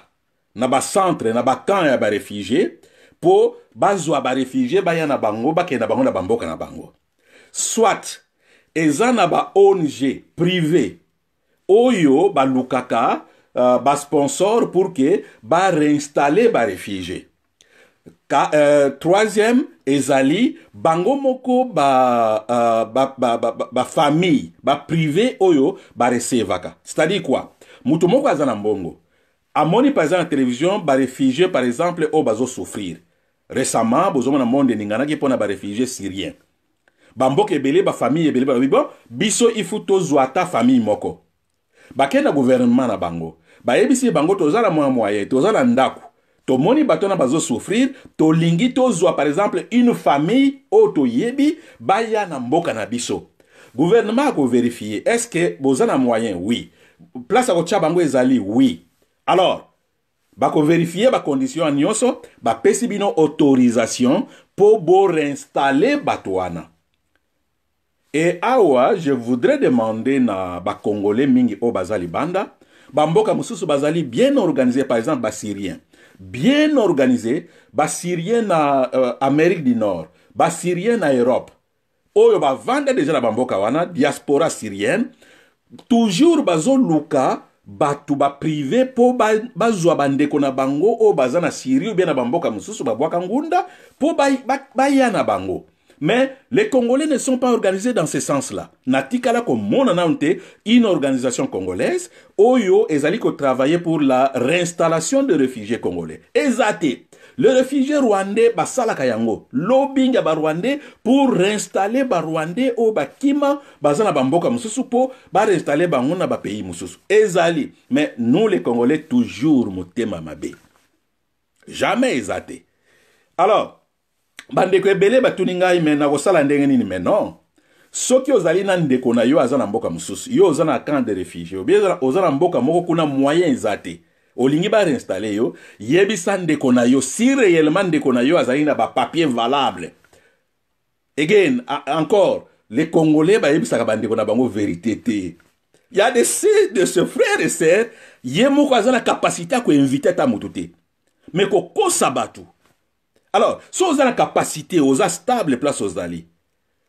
na ba centre na ba camp ya ba réfugié po bazwa ba réfugié ba ya na bango ba ke na bango na bamboka na bango. Soit eza na ba ONG privé oyo ba lukaka ba sponsor pour que ba réinstaller ba réfugié. Troisième ezali bango moko ba famille ba privé oyo ba recevaka. C'est-à-dire quoi? Mutu moko azana mbongo amoni par exemple la télévision ba réfugié par exemple o bazo souffrir. Récemment bozo na monde ningana ki pona ba réfugié syrien. Bamboka ebele ba famille ebele ba bon biso ifuto zwata famille moko. Ba kena gouvernement na bango. Ba yebisi bango tozala moyen tozala ndaku. To moni batona bazo souffrir, to lingi to zwa par exemple une famille auto yebi baya na mboka na biso. Gouvernement ko vérifier est-ce que bozana moyen? Oui. Place à kocha bango ezali? Oui. Alors, bako vérifier ba condition nyonso, ba pesi bino autorisation pour bo réinstaller batouana. Et awa, je voudrais demander na ba Congolais mingi o bazali banda, ba mboka mususu bazali bien organisé par exemple ba Syrien. Bien organisé, ba Syrien na Amérique du Nord, ba Syrien na Europe. Oyo ba vanda déjà la bamboka wana, diaspora syrienne, toujours bazo luka, batu ba privé po bazwa bandeko na bango o baza na Syrie ou bien na bamboka mususu ba bwaka ngunda po ba ya na bango. Mais les Congolais ne sont pas organisés dans ce sens-là. Natikala comme mon anante, une organisation congolaise, Oyo ezali ko travailler pour la réinstallation de réfugiés congolais. Ezate, le réfugié rwandais basala kayango, lobbying ba rwandais pour réinstaller ba rwandais au bakima bazana bamboka mususu po ba réinstaller bango na ba pays mususu. Ezali, mais nous les Congolais toujours motema mabe. Jamais ezate. Alors, bandeko ebele batuni ngai me na kosala ndenge nini me non. Soki ozali na ndeko na yo aza na mboka mususu, yo oza na camp de réfugiés, obieza oza na mboka moko kuna moyen ezate. Olingi ba réinstaller yo, yebisa ndeko na yo si réellement ndeko na yo azali na ba papier valable. Again, encore, les Congolais ba yebisa ka bandeko na bango vérité te. Il y a de ce frère et sœur, yemo ko aza na capacité ko inviter ta mututé. Mais ko sabatu. Alors, si vous avez la capacité, vous avez stable place aux alliés.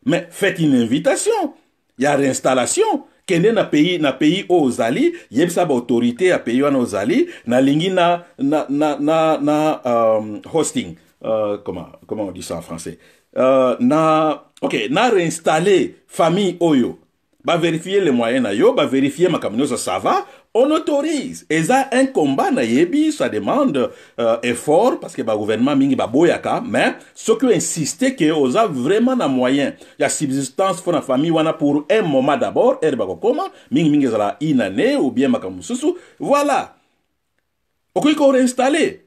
Mais faites une invitation. Il y a réinstallation. Kende na pays aux alliés, il y a une autorité à pays aux alliés, na lingi na hosting. Comment on dit ça en français? Na réinstaller famille oyo. Ba vérifier les moyens na yo, ba vérifier ma camino ça va, on autorise. Et ça un combat na yebi, ça demande effort parce que ba gouvernement mingi ba boyaka, mais ce qui insiste que osa vraiment na moyen. Il y a subsistance pour la famille wana pour un moment d'abord, et ba koma, mingi zala une année ou bien makamususu, voilà. Okiko réinstaller.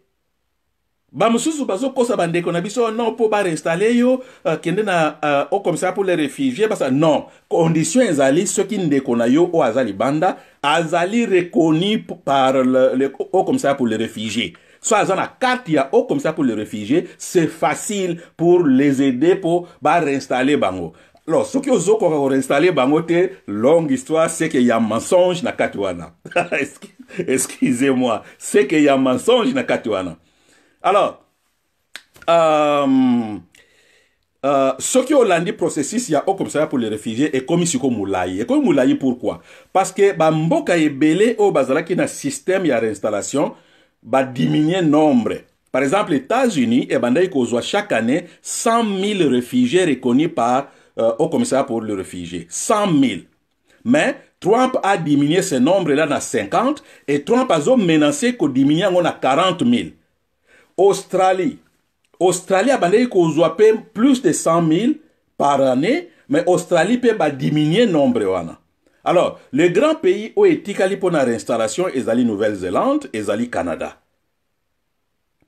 Ba mususu bazo kosa bandeko na biso non po ba réinstaller yo kende na au comme ça pour les réfugiés parce que non condition ezali ceux qui ndeko na yo o azali banda azali reconnu par le au comme ça pour les réfugiés soit azana carte ya au comme ça pour les réfugiés c'est facile pour les aider pour ba réinstaller bango. Alors ce qui ozo ko réinstaller bango te longue histoire c'est qu'il y a mensonge na katwana. Excusez-moi, c'est qu'il y a mensonge na katwana. Alors, ce qui est lundi processus, il y a au comme ça pour les réfugiés et comme ici comme moulaï. Et comme moulaï pourquoi? Parce que bamboka est belé au bazala qui na système y a réinstallation, ba diminuer nombre. Par exemple, les États-Unis, chaque année 100 000 réfugiés reconnus par au commissariat pour les réfugiés. 100 000. Mais Trump a diminué ce nombre-là à 50 et Trump a menacé qu'on diminue à 40 000. Australie a plus de 100 000 par année, mais Australie peut diminuer le nombre. Alors, les grands pays où est pour la réinstallation, ils allaient Nouvelle-Zélande, ils allaient Canada.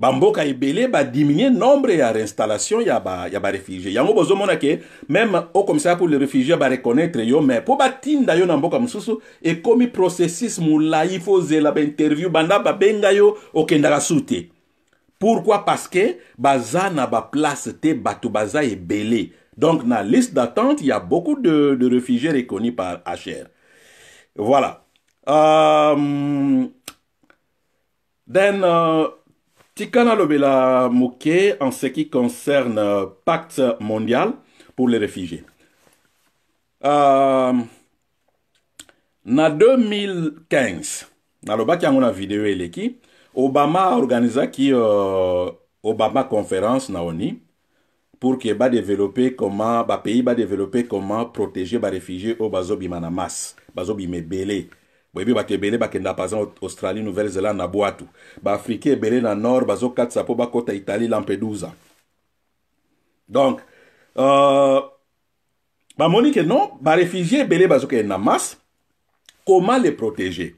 Bamboka ebele ba diminuer nombre ya réinstallation ya ba réfugiés. Yango bozo mona ke même au commissariat pour les réfugiés ba reconnaître yo mais pour ba tinda yo na mboka mususu et comme processus mulai faut zela ba interview banda ba benga yo okendaka sute. Pourquoi? Parce que baza na ba place te batu baza ebele. Donc na liste d'attente, il y a beaucoup de réfugiés reconnus par HR. Voilà. Tikana Lobela Mouké en ce qui concerne pacte mondial pour les réfugiés. Na 2015, na lobaki yango na vidéo eleki, Obama a organisé qui Obama conférence na ONU pour que ba développer comment ba pays ba développer comment protéger ba réfugiés au bazobi manamas, bazobi mebele. Boyebi ba kebele ba kenda par exemple Australie, Nouvelle-Zélande na boatu. Ba Afrique belé na nord bazo katsa po ba kota Italie Lampedusa. Donc ba moni que non, ba réfugiés belé bazo ke na masse. Comment les protéger?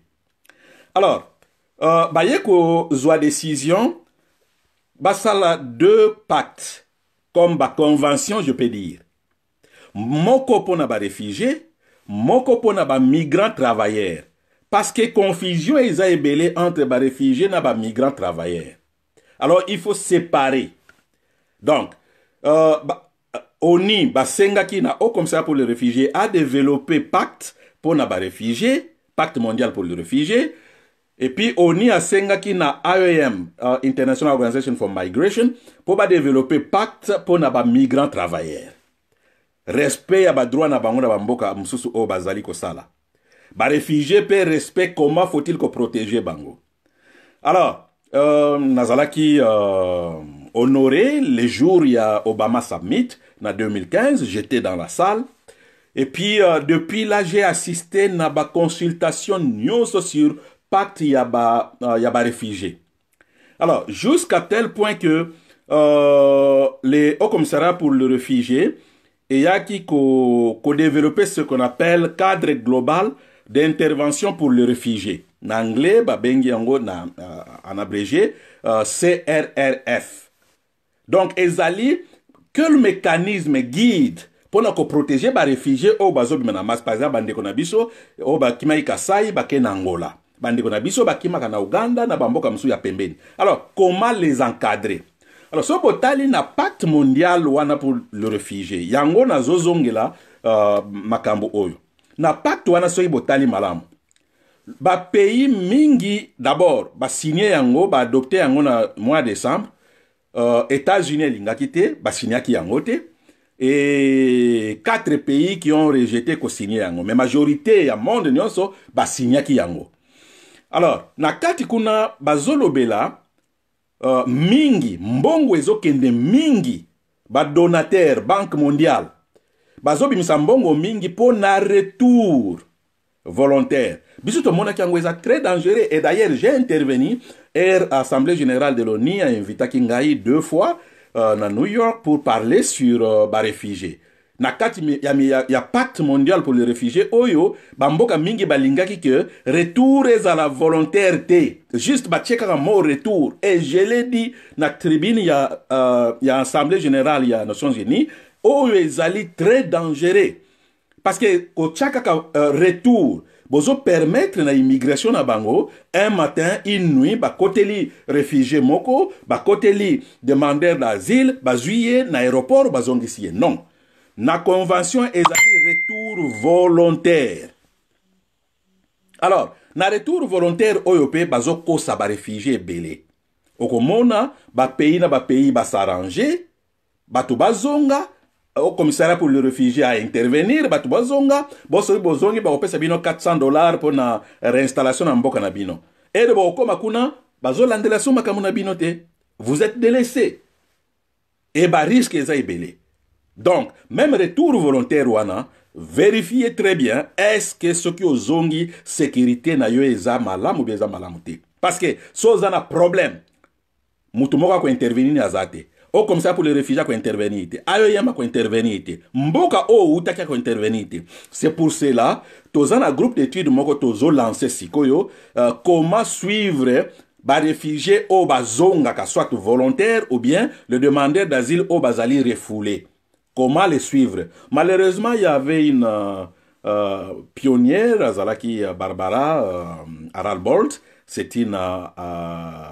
Alors ba yeko zwa décision ba sala deux pactes comme ba convention je peux dire. Moko pona ba réfugiés, moko pona ba migrants travailleurs. Parce que confusion est ébélée entre les réfugiés et les migrants travailleurs. Alors, il faut séparer. Donc, ONU, Senga na au commissariat pour les réfugiés, a développé pacte pour les réfugiés, pacte mondial pour les réfugiés. Et puis, ONU a Senga na IOM, International Organization for Migration, pour développer pacte pour les migrants travailleurs. Respect à les droits na bango na bamboka msusu o bazali ko sala. Ba réfugié peut respect comment faut-il que protéger bango. Alors nazalaki honoré les jours il y a Obama Summit en 2015, j'étais dans la salle et puis depuis là j'ai assisté à ba consultation nyonso sur pacte il y a ba réfugié. Alors jusqu'à tel point que les Haut Commissariat pour le réfugié et y a qui ko développer ce qu'on appelle cadre global d'intervention pour les réfugiés. En anglais, en abrégé, CRRF. Donc, ezali, quel mécanisme guide pour nous protéger les réfugiés au bazo bimenamas, par exemple, bande konabiso, au bakima ikasai, baken Angola. Bande konabiso, bakima kana Uganda, na bamboka msu ya pembeni. Alors, comment les encadrer? Alors, ce potali na pacte mondial wana pour le réfugié. Yango na zozongela makambo oyo. Na pacte wana soki botali malamu. Ba pays mingi d'abord ba signé yango, ba adopté yango na mois de décembre. États-Unis lingaki te, ba signaki yango te. Et 4 pays qui ont rejeté ko signé yango. Mais majorité ya monde nyonso ba signaki yango. Alors, na kati kuna bazolobela mingi, mbongo ezokende mingi, ba donateur, Banque mondiale, bazobi misambongo mingi pour na retour volontaire. Bisuto mona kiango est très dangereux et d'ailleurs j'ai intervenu à l'Assemblée générale de l'ONU a invité Kingai 2 fois à New York pour parler sur les réfugiés. Nakati ya pacte mondial pour les réfugiés oyo bamboka mingi balingaki que retour est à la volontaire te juste ba cheka mo retour et je l'ai dit na tribune ya assemblée générale ya Nations Unies oyo ezali très dangereux parce que ko chaka retour bozo permettre na immigration na bango un matin une nuit ba koteli réfugié moko ba koteli demandeur d'asile ba zuye na aéroport bazongisiye non. Na convention ezali retour volontaire. Alors, na retour volontaire oyope bazo kosa ba réfugié belé. Okomona ba pays ba s'arranger, batu bazonga au commissariat pour le réfugié à intervenir, batu bazonga, boso bozongi ba opesa bino $400 pour na réinstallation na mboka na bino. Et de boko makuna bazo landela soma kamuna bino te. vous êtes délaissé. Et bah risque est belé. Donc, même retour volontaire wana, vérifiez très bien est-ce que ce qui aux ongi sécurité na yo eza malam ou bien eza malam te. Parce que si vous avez un problème, mutumoka ko intervenir azate. O comme ça pour les réfugiés ko intervenir te. Ayo yama ko intervenir te. Mboka o utaka ko intervenir te. C'est pour cela tozan un groupe d'études moko tozo lancer sikoyo comment suivre ba réfugié au bazonga ka soit volontaire ou bien le demandeur d'asile au bazali refoulé. Comment les suivre? Malheureusement, il y avait une pionnière, Azalaki Barbara Aralbolt, c'est une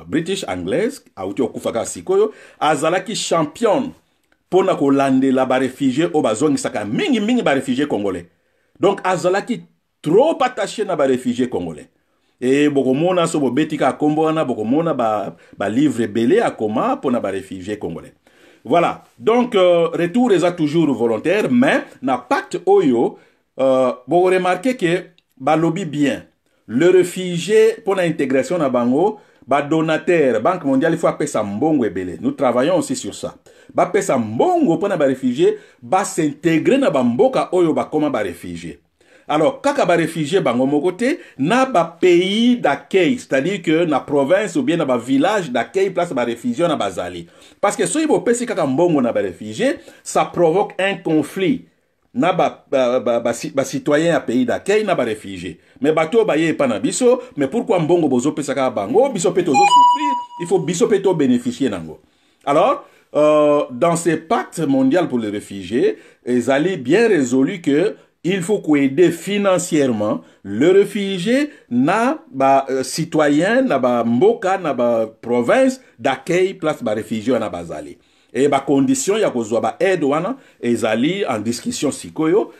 British anglaise, Aouti Okufaka Sikoyo, Azalaki championne pour na kolande la ba réfugié au bazongi saka mingi ba réfugié congolais. Donc Azalaki trop attaché na ba réfugié congolais. Et bokomona so bobetika kombona bokomona ba livre belé à comment pour na ba réfugié congolais. Voilà, donc retour est toujours volontaire, mais na pacte oyo, vous remarquez que ba lobby bien. Le réfugié pour l'intégration na bango, ba donateur, Banque mondiale, il faut appeler ça mbongo ebele. Nous travaillons aussi sur ça. Ba appeler ça mbongo pour na ba réfugié, ba s'intégrer na ba mboka oyo ba koma ba réfugié. Alors, kaka ba réfugié bango mokote, na ba pays d'accueil, c'est-à-dire que na province ou bien na ba village d'accueil place ba réfugié na bazali. Parce que si vous pesi kaka mbongo na ba réfugié, ça provoque un conflit. Na ba citoyen à pays d'accueil na ba réfugié. Mais bato ba ye pa na biso, mais pourquoi mbongo bozo pesa kaka bango, biso pe tozo souffrir, il faut biso pe to bénéficier nango. Alors, dans ces pactes mondiaux pour les réfugiés, ils allaient bien résolu que il faut aider financièrement le réfugié na ba citoyen na ba mboka na ba province d'accueil place ba réfugié na bazali. Et ba condition ya kozwa ba aide wana ezali en discussion sikoyo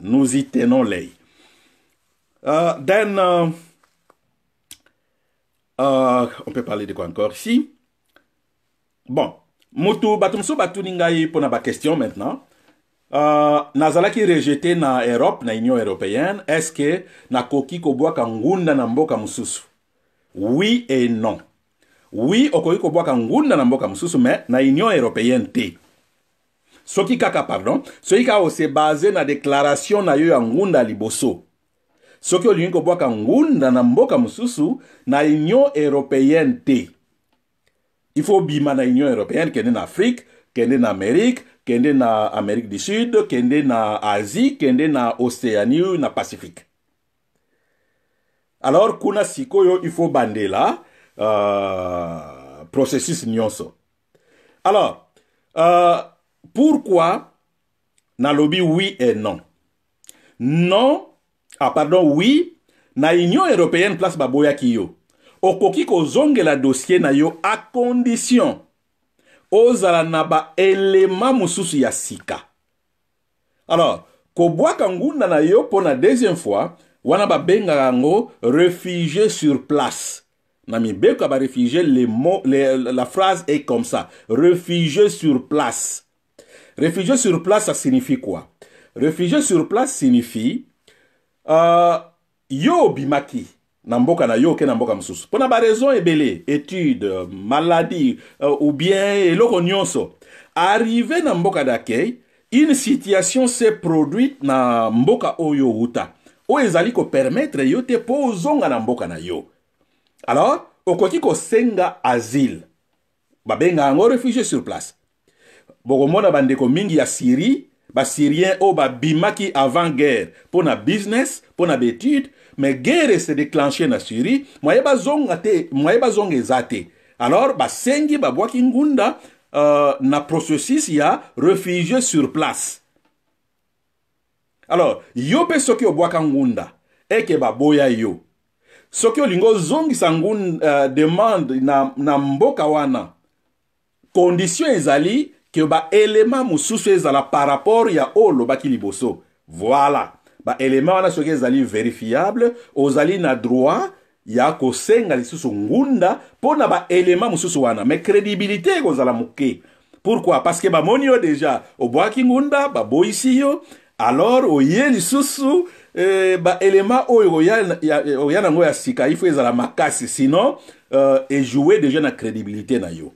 nous y tenons l'œil. On peut parler de quoi encore ici? Bon, mutu batumso batu ningai pona ba question maintenant. Nazalaki rejeté na Europe, na Union européenne, est-ce que na koki kobwa kangunda na mboka mususu? Oui et non. Oui, okoki kobwa kangunda na mboka mususu, mais na Union européenne te. Soki kaka, pardon, soki ka se basé na déclaration na yo ya ngunda liboso. Soki olingi kobwa kangunda na mboka mususu, na Union européenne te. Il faut bima na Union européenne, kende na Afrique, kende na Amérique, kende na Amérique du Sud, kende na Asie, kende na Océanie, na Pacifique. Alors, kuna sikoyo, il faut bandela processus nyonso. Alors, pourquoi na lobby oui et non? Non, pardon, oui, na Union européenne place baboya kiyo. Okoki ko zonge la dossier na yo à condition ozala na ba élément mususu ya sika. Alors, kobwa kangunda na yo pour la deuxième fois, wana ba benga yango réfugié sur place. Na mi beko ba réfugié la phrase est comme ça, réfugié sur place. Réfugié sur place, ça signifie quoi? Réfugié sur place signifie yo bimaki na mboka na yo ke na mboka mususu. Pona ba raison ebele, études, maladie ou bien eloko nyonso. Arrivé na mboka d'accueil, une situation s'est produite na mboka oyo uta. O ezali ko permettre yo te po zonga na mboka na yo. Alors, okoki ko senga asile. Ba benga ngo réfugié sur place. Bokomona bandeko mingi ya Syrie, ba Syrien o ba bimaki avant guerre pour na business, pour na études, mais guerre s'est déclenchée na Syrie, moye ba zonga ezate. Alors ba sengi ba bwaki ngunda na processus ya réfugié sur place. Alors, yo pe soki obwaka ngunda eke ba boya yo. Soki olingo zongi sangunda demande na mboka wana. Condition ezali que ba élément mususu ezala par rapport ya olo baki liboso. Voilà. Ba élément wana soki ezali vérifiable, ozali na droit ya kosenga lisusu ngunda pona ba élément mususu wana. Mais crédibilité kozala muke. Pourquoi? Parce que ba moni yo déjà obwaki ngunda ba boisi yo, alors oye lisusu ba élément oyo ya nango ya sika il faut ezala makasi, sinon et jouer déjà la crédibilité na yo.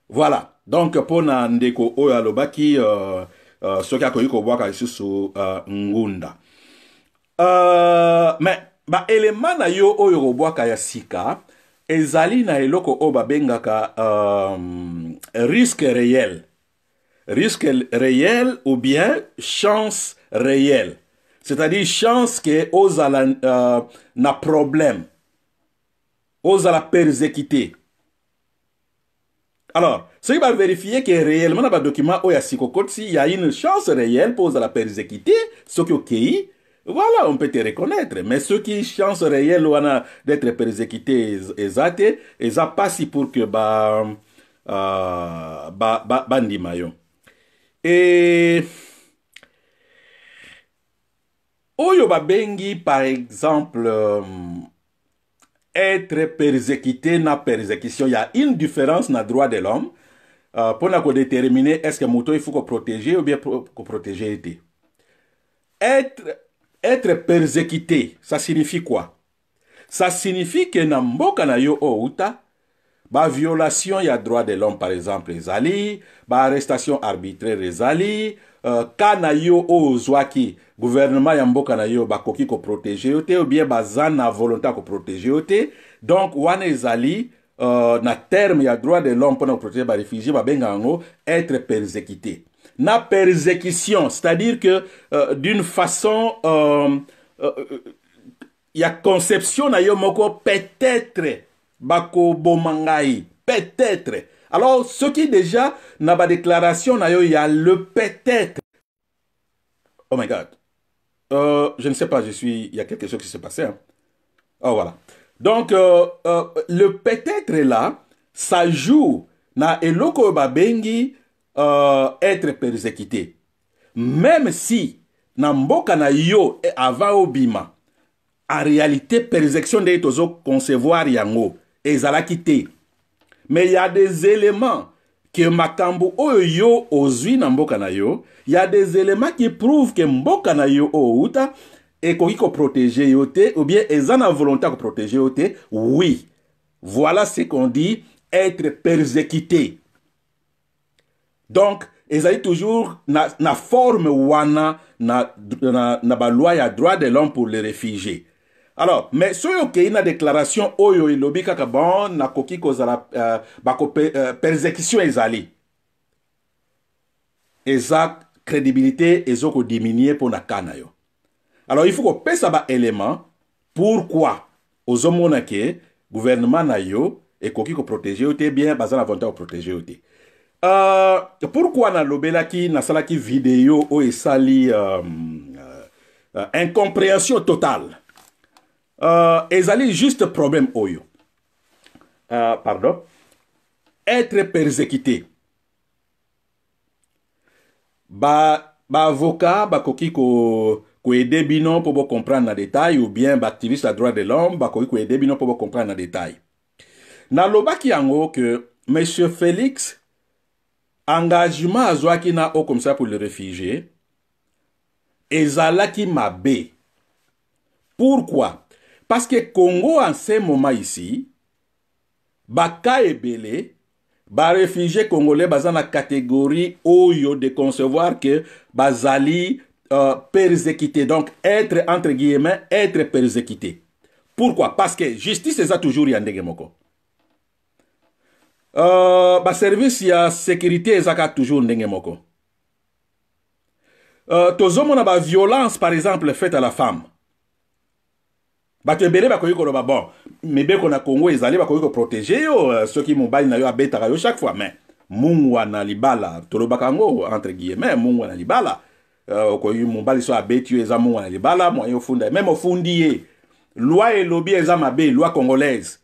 Voilà. Donc pour na ndeko oyo alobaki soki akoki kobwaka lisusu ngunda. Mais ba élément na yo oyo kobwaka ya sika ezali na eloko oyo babengaka risque réel. Risque réel ou bien chance réelle. C'est-à-dire chance que ozala na problème. Ozala persécuté. Alors, ce qui va vérifier que réellement dans le document oya sikokotsi, il y a une chance réelle pour la persécuté, ce qui est ok. Voilà, on peut te reconnaître. Mais ceux qui chance réelle d'être persécutés, ils ont pas si pour que bandimayo. Et oyo babengi par exemple être persécuté na persécution, il y a une différence dans le droit de l'homme pour déterminer est-ce que moto il faut qu'on protéger ou bien qu'on protéger été. Être persécuté, ça signifie quoi? Ça signifie que na mboka na yo outa ba violation ya droit de l'homme par exemple ezali, ba arrestation arbitraire ezali, kana yo ozwaki gouvernement ya mboka na yo bakoki ko protéger yote ou bien bazana volonté ko protéger yote. Donc wana ezali na terme ya droit de l'homme pour protéger ba réfugiés ba bengango être persécuté. Na persécution, c'est-à-dire que d'une façon ya conception na yo moko peut-être bako bomangai, peut-être. Alors, ce qui déjà, dans la déclaration, il y a le peut-être. Oh my God. Je ne sais pas, il y a quelque chose qui s'est passé. Hein. Oh, voilà. Donc, le peut-être là, ça joue na eloko babengi être persécuté. Même si, na mboka na yo avant obima, en réalité, persécution de tozo concevoir yango. Ezalakite. Mais il y a des éléments que makambo oyo ozwi na mboka na yo, il y a des éléments qui prouvent que mboka na yo outa et koki ko protéger yote ou bien ezana volonté ko protéger yote. Oui. Voilà ce qu'on dit être persécuté. Donc, ezali toujours na forme wana na ba loi ya droit de l'homme pour les réfugiés. Alors, mais ce qui est une déclaration oyo ilobi kaka bon na koki kozala persécution ezali. Eza crédibilité ezoko diminuer pour na kana yo. Alors il faut qu'on pèse ba élément pourquoi ozomona ke gouvernement na yo et koki ko protéger yote bien bazana volonté ko protéger yote. Pourquoi na lobelaki na salaki vidéo o esali incompréhension totale. Ezali juste problème oyo. Pardon. Être persécuté. Avocat, koki ko aider bino pour comprendre na détail ou bien activiste à droit de l'homme, koki ko aider bino pour comprendre na détail. Na lobaki yango que monsieur Félix engagement azwaki na o comme ça pour les réfugiés ezalaki mabe. Pourquoi? Parce que Congo, en ce moment ici, baka ebele, ba réfugiés congolais dans la catégorie oyo de concevoir que bazali persécuté. Donc, être, entre guillemets, être persécuté. Pourquoi? Parce que justice est toujours yandege moko. Ba service ya sécurité est toujours ndenge moko. Tozomona ba violence, par exemple, faite à la femme. Bato ebele bakoki koloba bon mibeko na Congo ezali bakoki ko protéger yo soki mobali na yo abetaka yo chaque fois mais mungwa na libala tolobaka ngo entre guillemets mungwa na libala okoyi mobali so abeti yo eza mungwa na libala moyen ofunda même ofundi loi elobi eza mabe loi congolaise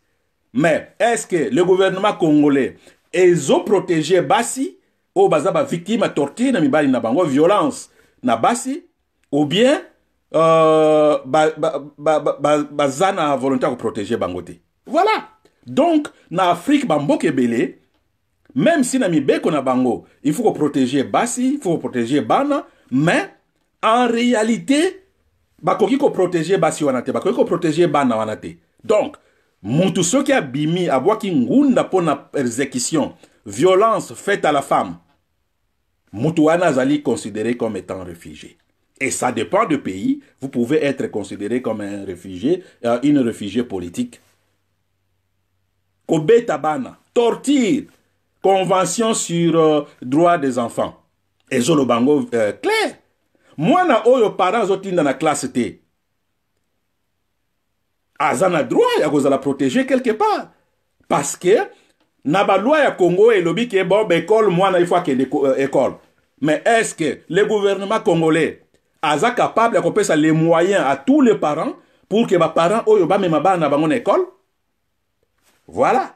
mais est-ce que le gouvernement congolais ezo protéger basi o baza ba victime torture na mibali na bango violence na basi ou bien bazana volonté de protéger bangote. Voilà. Donc, na Afrique, bamboke belé, même si na mibeko na bango, il faut protéger basi, il faut protéger bana, mais en réalité, bakoki ko protéger basi wanate, bakoki ko protéger bana wanate. Donc, Mutu soki abimi abwaki ngunda pona persécution, violence faite à la femme. Mutu wana azali considéré comme étant réfugié. Et ça dépend du pays. Vous pouvez être considéré comme un réfugié, une réfugiée politique. Kobeta bana, torture, convention sur droit des enfants. Et zolo bango clair. Moi na oyo parents zotinda na classe T. Azana droit ya kozala protéger quelque part. Parce que na ba loi ya Congo et lobi ke bon école moi na il faut que école. Mais est-ce que le gouvernement congolais aza capable de compter les moyens à tous les parents pour que les parents oyo ba mema bana bango na école? Voilà.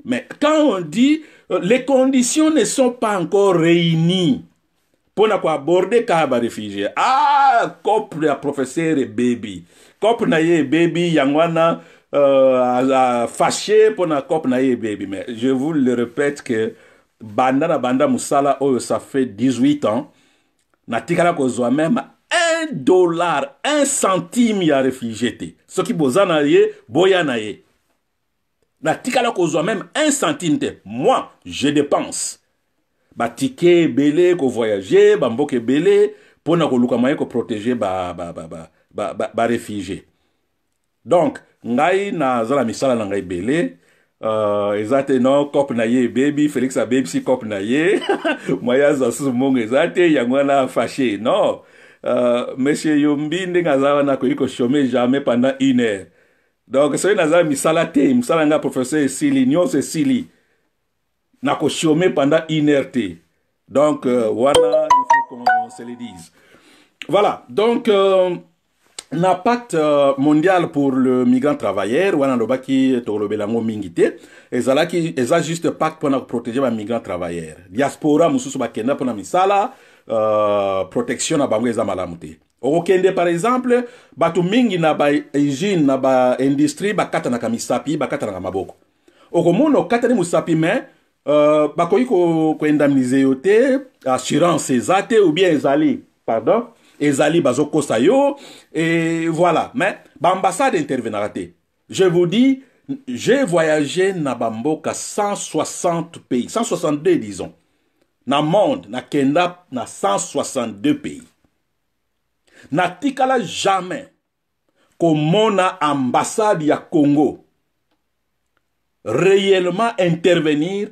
Mais quand on dit les conditions ne sont pas encore réunies pour aborder les réfugiés. Ah, couple de professeur et baby. Couple na ye baby yangwana fâché pour na couple na ye baby. Mais je vous le répète que banda musala oyo ça fait 18 ans. Na tikala kozwa même $1, 1 centime ya réfugié te. Ce qui bozana ye, boya na ye. Na tikala kozwa même 1 centime te. Moi, je dépense. Ba ticket belé ko voyager, ba mboke belé pour na ko luka maye ko protéger ba réfugié. Donc, ngai na zala misala na ngai belé. Ezate non kop na ye baby Félix a baby si kop na ye moya za sumongo ezate yangwana fâché non monsieur Yombi ndenga za wana ko iko chômer jamais pendant 1 heure. Donc c'est na za misala te misala nga professeur Sili nyonso Sili na ko chômer pendant 1 heure te. Donc voilà, il faut qu'on se le dise. Voilà, donc l'impact mondial pour le migrant travailleur, wana lobaki tolobelango mingite, eza juste pacte pour protéger les migrants travailleurs. Diaspora mususu bakenda pour misala protection na bango eza malamute. Okende par exemple, batu mingi na ba hygiene na ba industrie bakata na kamisapi, bakata na maboko. Okomono kata ni musapi mais bakoyi ko indemniser yote, assurance ezate ou bien ezali, pardon. Ezali bazoko sayo et voilà. Mais l'ambassade intervenera. Je vous dis, j'ai voyagé na bamboka 160 pays, 162 disons. Na monde, na kenda na 162 pays. Na tikala jamais komona ambassade ya Congo réellement intervenir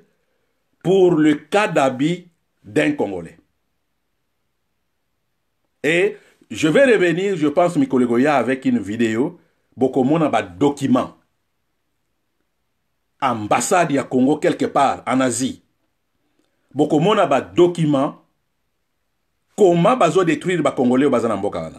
pour le cas d'habit d'un Congolais. Et je vais revenir, je pense, mes collègues, avec une vidéo, beaucoup de monde a des documents. Ambassade ya Congo quelque part en Asie. Beaucoup de monde a des documents. Comment bazo détruire les Congolais au bazan mboka.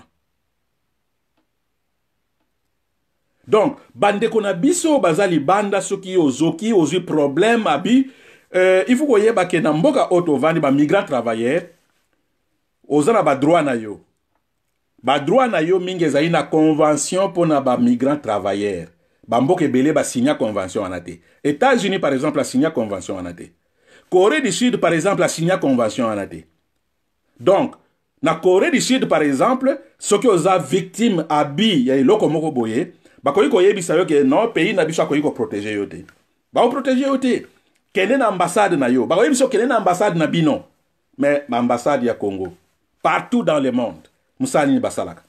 Donc, bande kona biso bazali banda soki ozoki ozu problème abi il faut que yeba ke na mboka auto vandi ba migrant travailleur ozana ba droit na yo. Ba droit na yo mingi ezali na convention pour na ba migrant travailleur. Ba mboka belé ba signa convention anate. États-Unis par exemple a signé convention anate. Corée du Sud par exemple a signé convention anate. Donc, na Corée du Sud par exemple, ceux qui ont victime abi ya iloko moko boye, ba koyi ko yebisa yo ke non pays na biso koyi ko protéger yo te. Ba o protéger yo te. Kende na ambassade na yo. Ba koyi biso kende na ambassade na bino. Mais ma ambassade ya Congo partout dans le monde musani basalaka.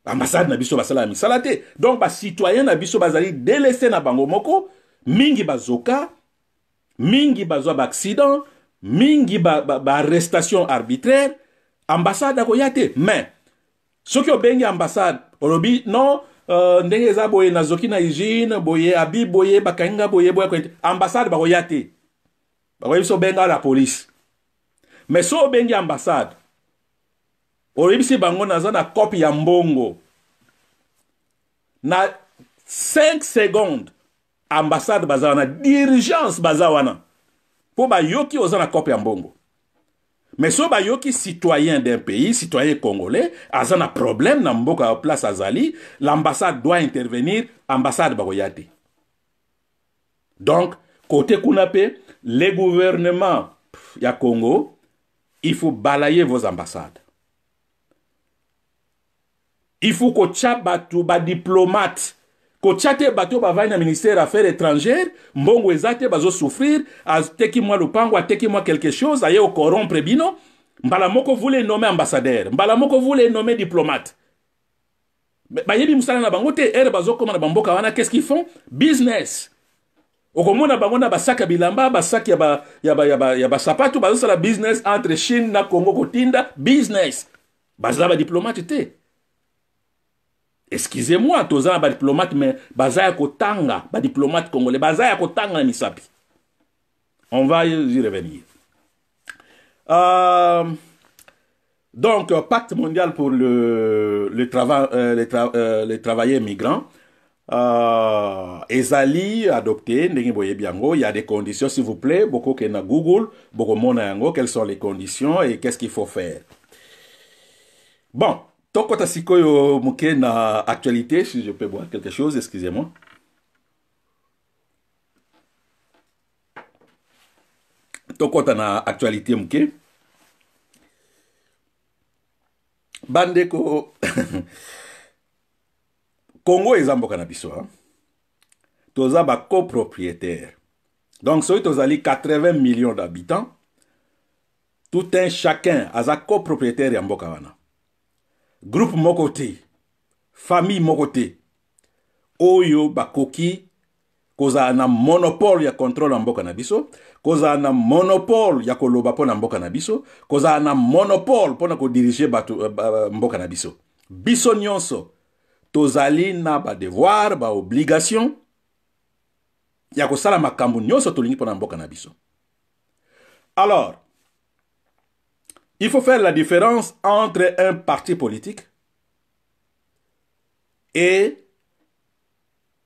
Ambassade na biso basala misalate. Donc ba citoyen na biso bazali délaissé na bango moko, mingi bazoka, mingi bazwa ba accident, mingi ba arrestation arbitraire, ambassade ko yate. Mais ce qui obengi ambassade, olobi non ndenge za boye nazoki na hygiene, boye abi boye bakanga boye boye ambassade ba ko yate. Ba ko biso benga la police. Mais so bengi ambassade, oribisi bango naza na copie ya mbongo. Na 5 secondes, ambassade bazawana, d'urgence bazawana. Po ba yoki oza na copie ya mbongo. Mais so ba yoki citoyen d'un pays, citoyen congolais, aza na problème na mboka place azali, l'ambassade doit intervenir, ambassade bakoyate. Donc, côté kunape, les gouvernements ya Congo, il faut balayer vos ambassades. Il faut que tchabatu ba diplomate kochate bato bavai na ministère affaires étrangères mbongo ezate bazo souffrir ateki moi lupango ateki moi quelque chose aye o corrompre bino mbala moko voulait nommer ambassadeur mbala moko voulait nommer diplomate bayebi musala na bango te ere bazo koma na bamboka wana qu'est-ce qu'ils font business okomona bango na basaka bilamba basaki ya basapatu bazo sala business entre Chine na Congo kotinda business baza ba diplomate te. Excusez-moi, toza ba diplomate mais bazaya kotanga, ba diplomate congolais, bazaya kotanga na misapi. On va y revenir. Donc, pacte mondial pour les travailleurs migrants. Ezali adopté, il y a des conditions, s'il vous plaît, beaucoup que na Google, beaucoup mona yango, quelles sont les conditions et qu'est-ce qu'il faut faire. Bon. Tokota sikoyo muke na actualité, si je peux boire quelque chose, excusez-moi. Tokota na actualité muke. Bandeko Congo ezamboka na biso, hein? Toza ba copropriétaire. Donc soy tozali 80 millions d'habitants. Tout un chacun aza copropriétaire ya mboka wana. Groupe mokote, famille mokote, oyo bakoki, koza na monopole ya contrôle na mboka na biso, koza na monopole ya koloba po na mboka na biso, koza na monopole po na ko diriger mboka na biso. Biso nyonso, tozali na ba devoir, ba obligation, ya kosala makambo nyonso tolingi po na mboka na biso. Alors, il faut faire la différence entre un parti politique et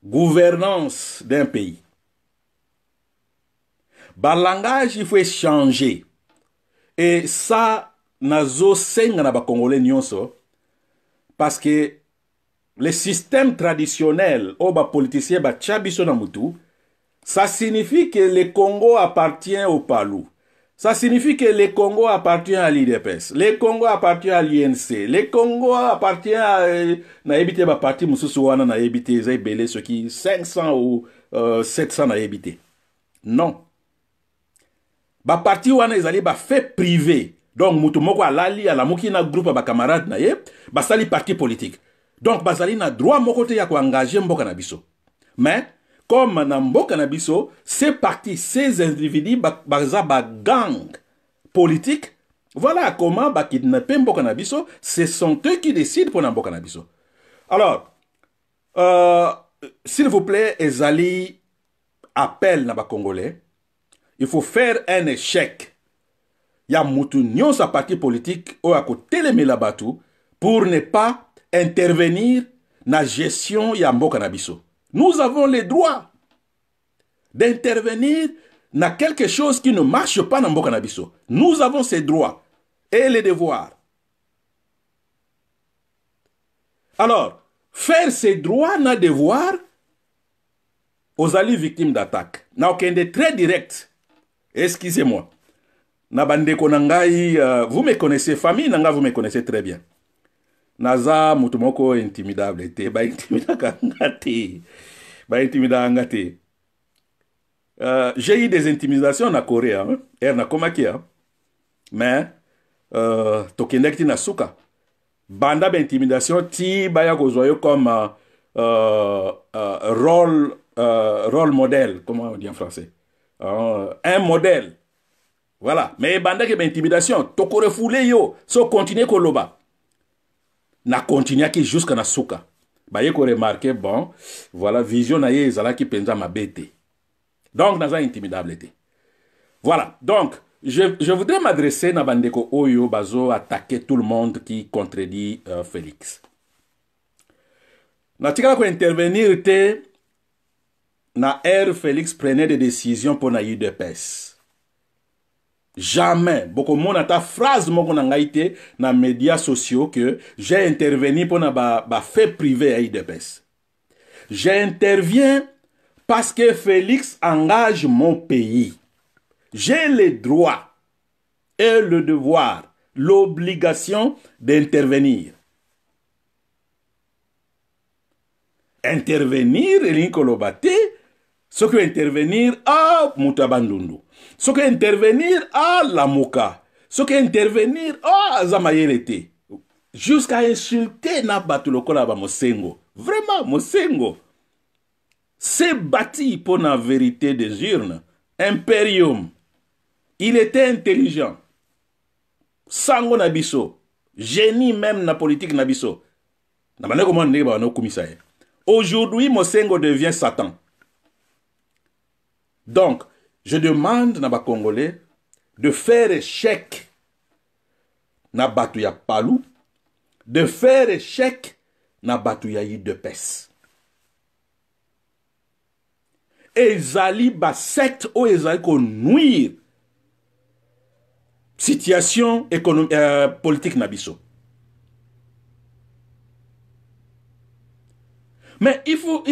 gouvernance d'un pays. Par langage, il faut changer. Et ça, nazo senga na ba Congolais nyonso, parce que le système traditionnel, au ba politicien ba tchabiso na mutu, ça signifie que le Congo appartient au Palou. Ça signifie que le Congo appartient à l'IDPS, le Congo appartient à l'INC, le Congo appartient à naebite ba parti mususu wana naebite za belé ce qui 500 ou 700 naebite. Non. Ba parti wana ezali ba fait privé. Donc mutu moko alali ala moki na groupe ba camarade na ye, ba sali parti politique. Donc bazali na droit moko te ya ko engager mboka na biso. Mais comme na mboka na biso, ces partis, ces individus, baza ba gang politique, voilà comment ba kidnapper mboka na biso, ce sont eux qui décident pour na mboka na biso. Alors, s'il vous plaît, ezali appel na ba Congolais, il faut faire un échec. Ya mutu nyon sa parti politique ou à côté les melabatu pour ne pas intervenir na gestion ya mboka na biso. Nous avons le droit d'intervenir dans quelque chose qui ne marche pas dans Mboka na biso. Nous avons ces droits et les devoirs. Alors, faire ces droits na devoirs aux alliés victimes d'attaque. Na okende très direct. Excusez-moi. Na bande konangai, vous me connaissez, famille nanga, vous me connaissez très bien. Naza mutumoko intimidable te, ba intimidaka ngate. Ba intimidaka ngate. J'ai eu des intimidations en Corée, hein. Na komaki, hein. Mais tokenekti na suka. Banda ba intimidation ti baya kozoyo comme rôle modèle, comment on dit en français? Un modèle. Voilà. Mais banda ke ba intimidation, tokore foule yo, so continue koloba. Na continue ki jusqu'à na suka. Ba ye ko remarquer bon, voilà vision na ye ezala ki penza mabete. Donc naza intimidabilité. Voilà. Donc je voudrais m'adresser na bandeko oyo bazo attaquer tout le monde qui contredit Félix. Na tika ko intervenir te na Félix prenait des décisions pour na UDPS. Jamais. Beaucoup de monde ta phrase moko na ngaite na médias sociaux que j'ai intervenu pour na ba fait privé à UDPS. J'interviens parce que Félix engage mon pays. J'ai le droit et le devoir, l'obligation d'intervenir. intervenir elingi koloba te soki intervenir a Mutabandundu, soki intervenir a Lamuka, soki intervenir a Azamayele te, jusqu'à insulter na bato lokola ba Mosengo. Vraiment, Mosengo s'est bâti pour la vérité des urnes. Imperium. Il était intelligent. Sango Nabiso. Génie même na politique Nabiso. Aujourd'hui, Mosengo devient Satan. Donc, je demande à Congolais de faire échec na Batuya Palou, de faire échec na Batuya Idepes. Ezali ba secte ou ezali ko nuire situation économique, politique Nabiso. Mais il faut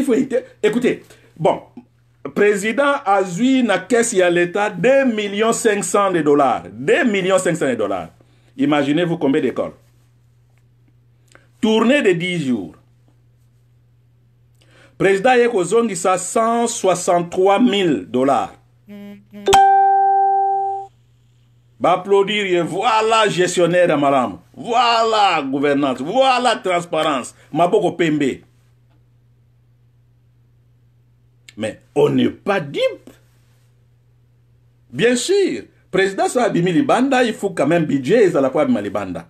écoutez, bon, président a eu na caisse à l'État 2 500 000 dollars. 2 500 000 dollars. Imaginez-vous combien d'écoles. Tournée de 10 jours. Président Yeko Zongi ça 163 000 dollars. Va applaudir, voilà gestionnaire à Malam. Voilà gouvernance. Voilà transparence. Maboko Pembe. Mais on n'est pas dupe. Bien sûr, président Sabimi Libanda, il faut quand même budget à la fois Libanda.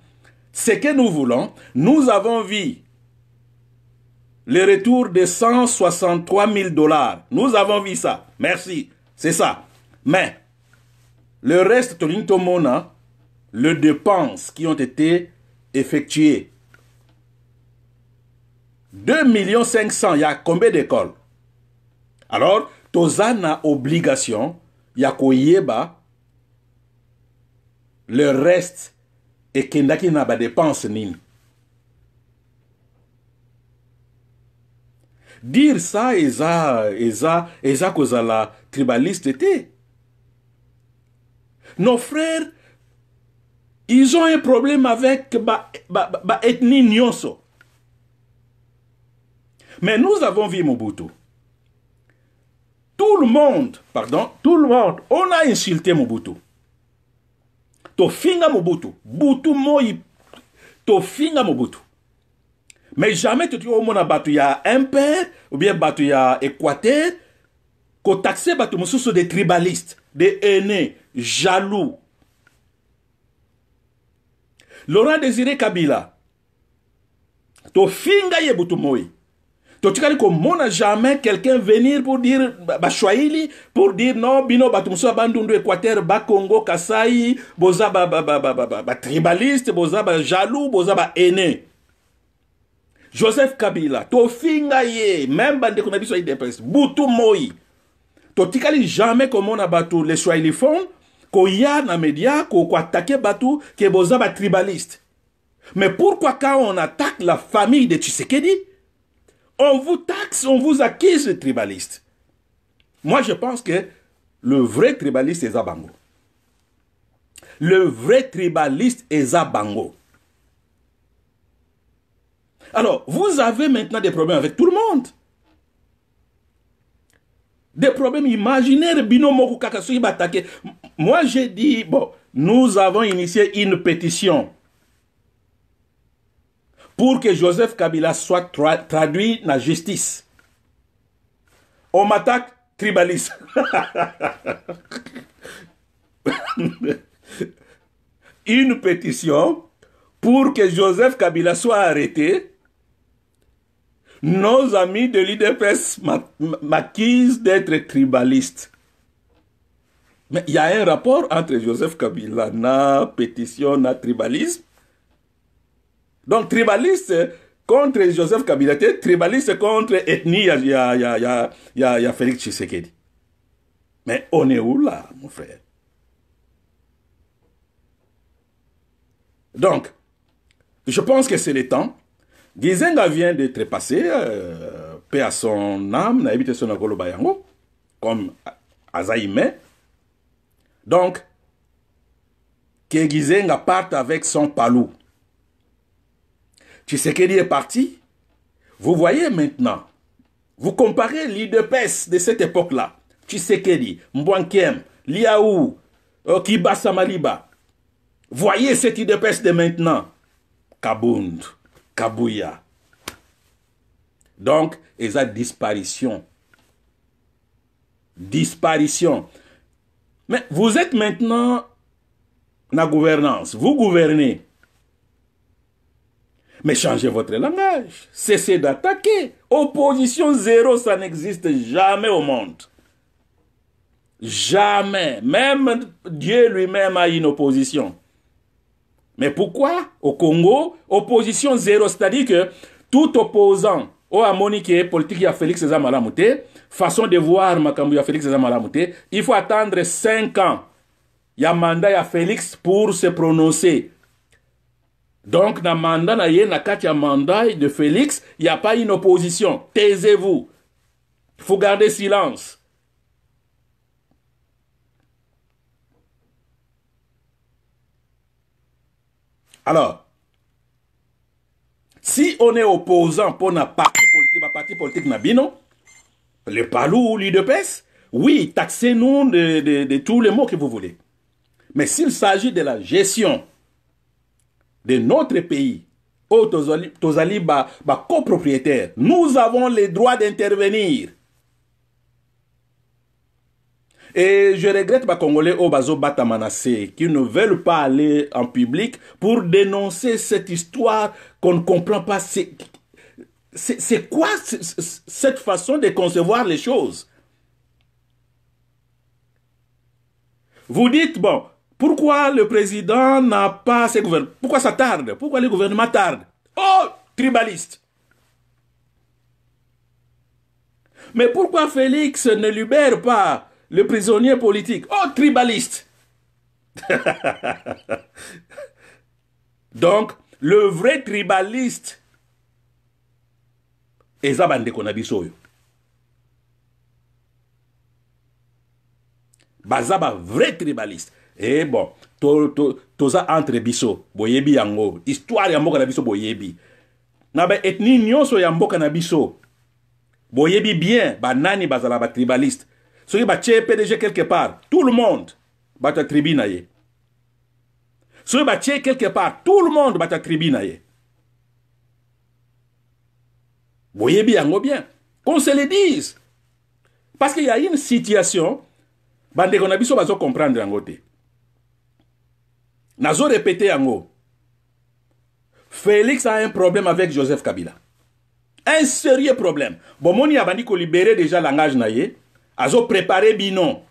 Ce que nous voulons, nous avons vu le retour de 163 000 dollars. Nous avons vu ça. Merci. C'est ça. Mais le reste, Tolintomona, les dépenses qui ont été effectuées. 2 500 000, il y a combien d'écoles? Alors, Tozana obligation, Yakoyeba, le reste, et Kendaki n'a pas dépense ni. Dire ça, Eza Kozala tribaliste était. Nos frères, ils ont un problème avec ba ethnie Nyonso. Mais nous avons vu Mobutu. Tout le monde, on a insulté Mobutu. Tofinga Mobutu. Butu moi, Tofinga Mobutu. Mais jamais tu dis au monde batu ya impère, ou bien batu ya Équateur, qu'on taxe batu moussous des tribalistes, des aînés, jaloux. Laurent Désiré Kabila. Tofinga ye butu moi. Totikali ko mona jamais quelqu'un venir pour dire Bashwaili pour dire non bino batumso bandundu Équateur ba Congo Kasai boza ba tribaliste boza ba jaloux boza ba aîné. Joseph Kabila tofinga ye même bande ko nabiso IDPS butu moi. Totikali jamais ko mona batu les Swahili font ko ya na média ko attaquer batu ke boza ba tribaliste. Mais pourquoi quand on attaque la famille de Tshisekedi, on vous taxe, on vous accuse de tribaliste. Moi, je pense que le vrai tribaliste est Zabango. Le vrai tribaliste est Zabango. Alors, vous avez maintenant des problèmes avec tout le monde. Des problèmes imaginaires. Moi, j'ai dit, bon, nous avons initié une pétition pour que Joseph Kabila soit traduit dans la justice. On m'attaque tribaliste. Une pétition pour que Joseph Kabila soit arrêté. Nos amis de l'IDPS m'accusent d'être tribaliste. Mais il y a un rapport entre Joseph Kabila, na pétition, na tribalisme. Donc, tribaliste contre Joseph Kabila, tribaliste contre ethnie, il y a Félix Tshisekedi. Mais on est où là, mon frère? Donc, je pense que c'est le temps. Gizenga vient de trépasser, paix à son âme, n'a évité son agolo bayango, comme Azaïme. Donc, que Gizenga parte avec son palou. Tshisekedi est parti. Vous voyez maintenant Vous comparez l'IDPS de cette époque-là, Tshisekedi, Mbwankiem, Liaou, Kibasa Maliba. Voyez cette IDPS de maintenant. Kabound, Kabouya. Donc, et ça, disparition. Disparition. Mais vous êtes maintenant la gouvernance. Vous gouvernez. Mais changez votre langage. Cessez d'attaquer. Opposition zéro, ça n'existe jamais au monde. Jamais. Même Dieu lui-même a une opposition. Mais pourquoi au Congo, opposition zéro, c'est-à-dire que tout opposant au Amonique politique à Félix César Malamouté, façon de voir Makambu à Félix César Malamouté, il faut attendre 5 ans. Il y a mandat à Félix pour se prononcer. Donc, dans le mandat, dans le mandat de Félix, il n'y a pas une opposition. Taisez-vous. Il faut garder silence. Alors, si on est opposant pour un parti politique Nabino, le PALU ou l'IDPS, oui, taxez-nous de tous les mots que vous voulez. Mais s'il s'agit de la gestion de notre pays, Tozali copropriétaire, nous avons le droit d'intervenir. Et je regrette les Congolais au Bazo Batamanassé qui ne veulent pas aller en public pour dénoncer cette histoire qu'on ne comprend pas. C'est quoi cette façon de concevoir les choses? Vous dites, bon, pourquoi le président n'a pas ses gouvernements? Pourquoi ça tarde? Pourquoi les gouvernements tardent? Oh, tribaliste! Mais pourquoi Félix ne libère pas le prisonnier politique? Oh, tribaliste! Donc, le vrai tribaliste, eza bandeko na biso oyo. Baza ba vrai tribaliste. Et bon, toza entre biso, boyebi yango, histoire ya mboka na biso boyebi. Na ba ethnie nyonso ya mboka na biso, boyebi bien, ba nani bazala ba tribaliste. Soki ba tche PDG quelque part, tout le monde bata tribi na ye. Soki ba tche quelque part, tout le monde bata tribi na ye. Boyebi yango bien. Qu'on se le dise. Parce qu'il y a une situation, bande qu'on a biso bazo comprendre yango te. Nazo répéter yango. Félix a un problème avec Joseph Kabila. Un sérieux problème. Bon, moni a bandi ko libérer déjà langage na ye. Azo préparé binon.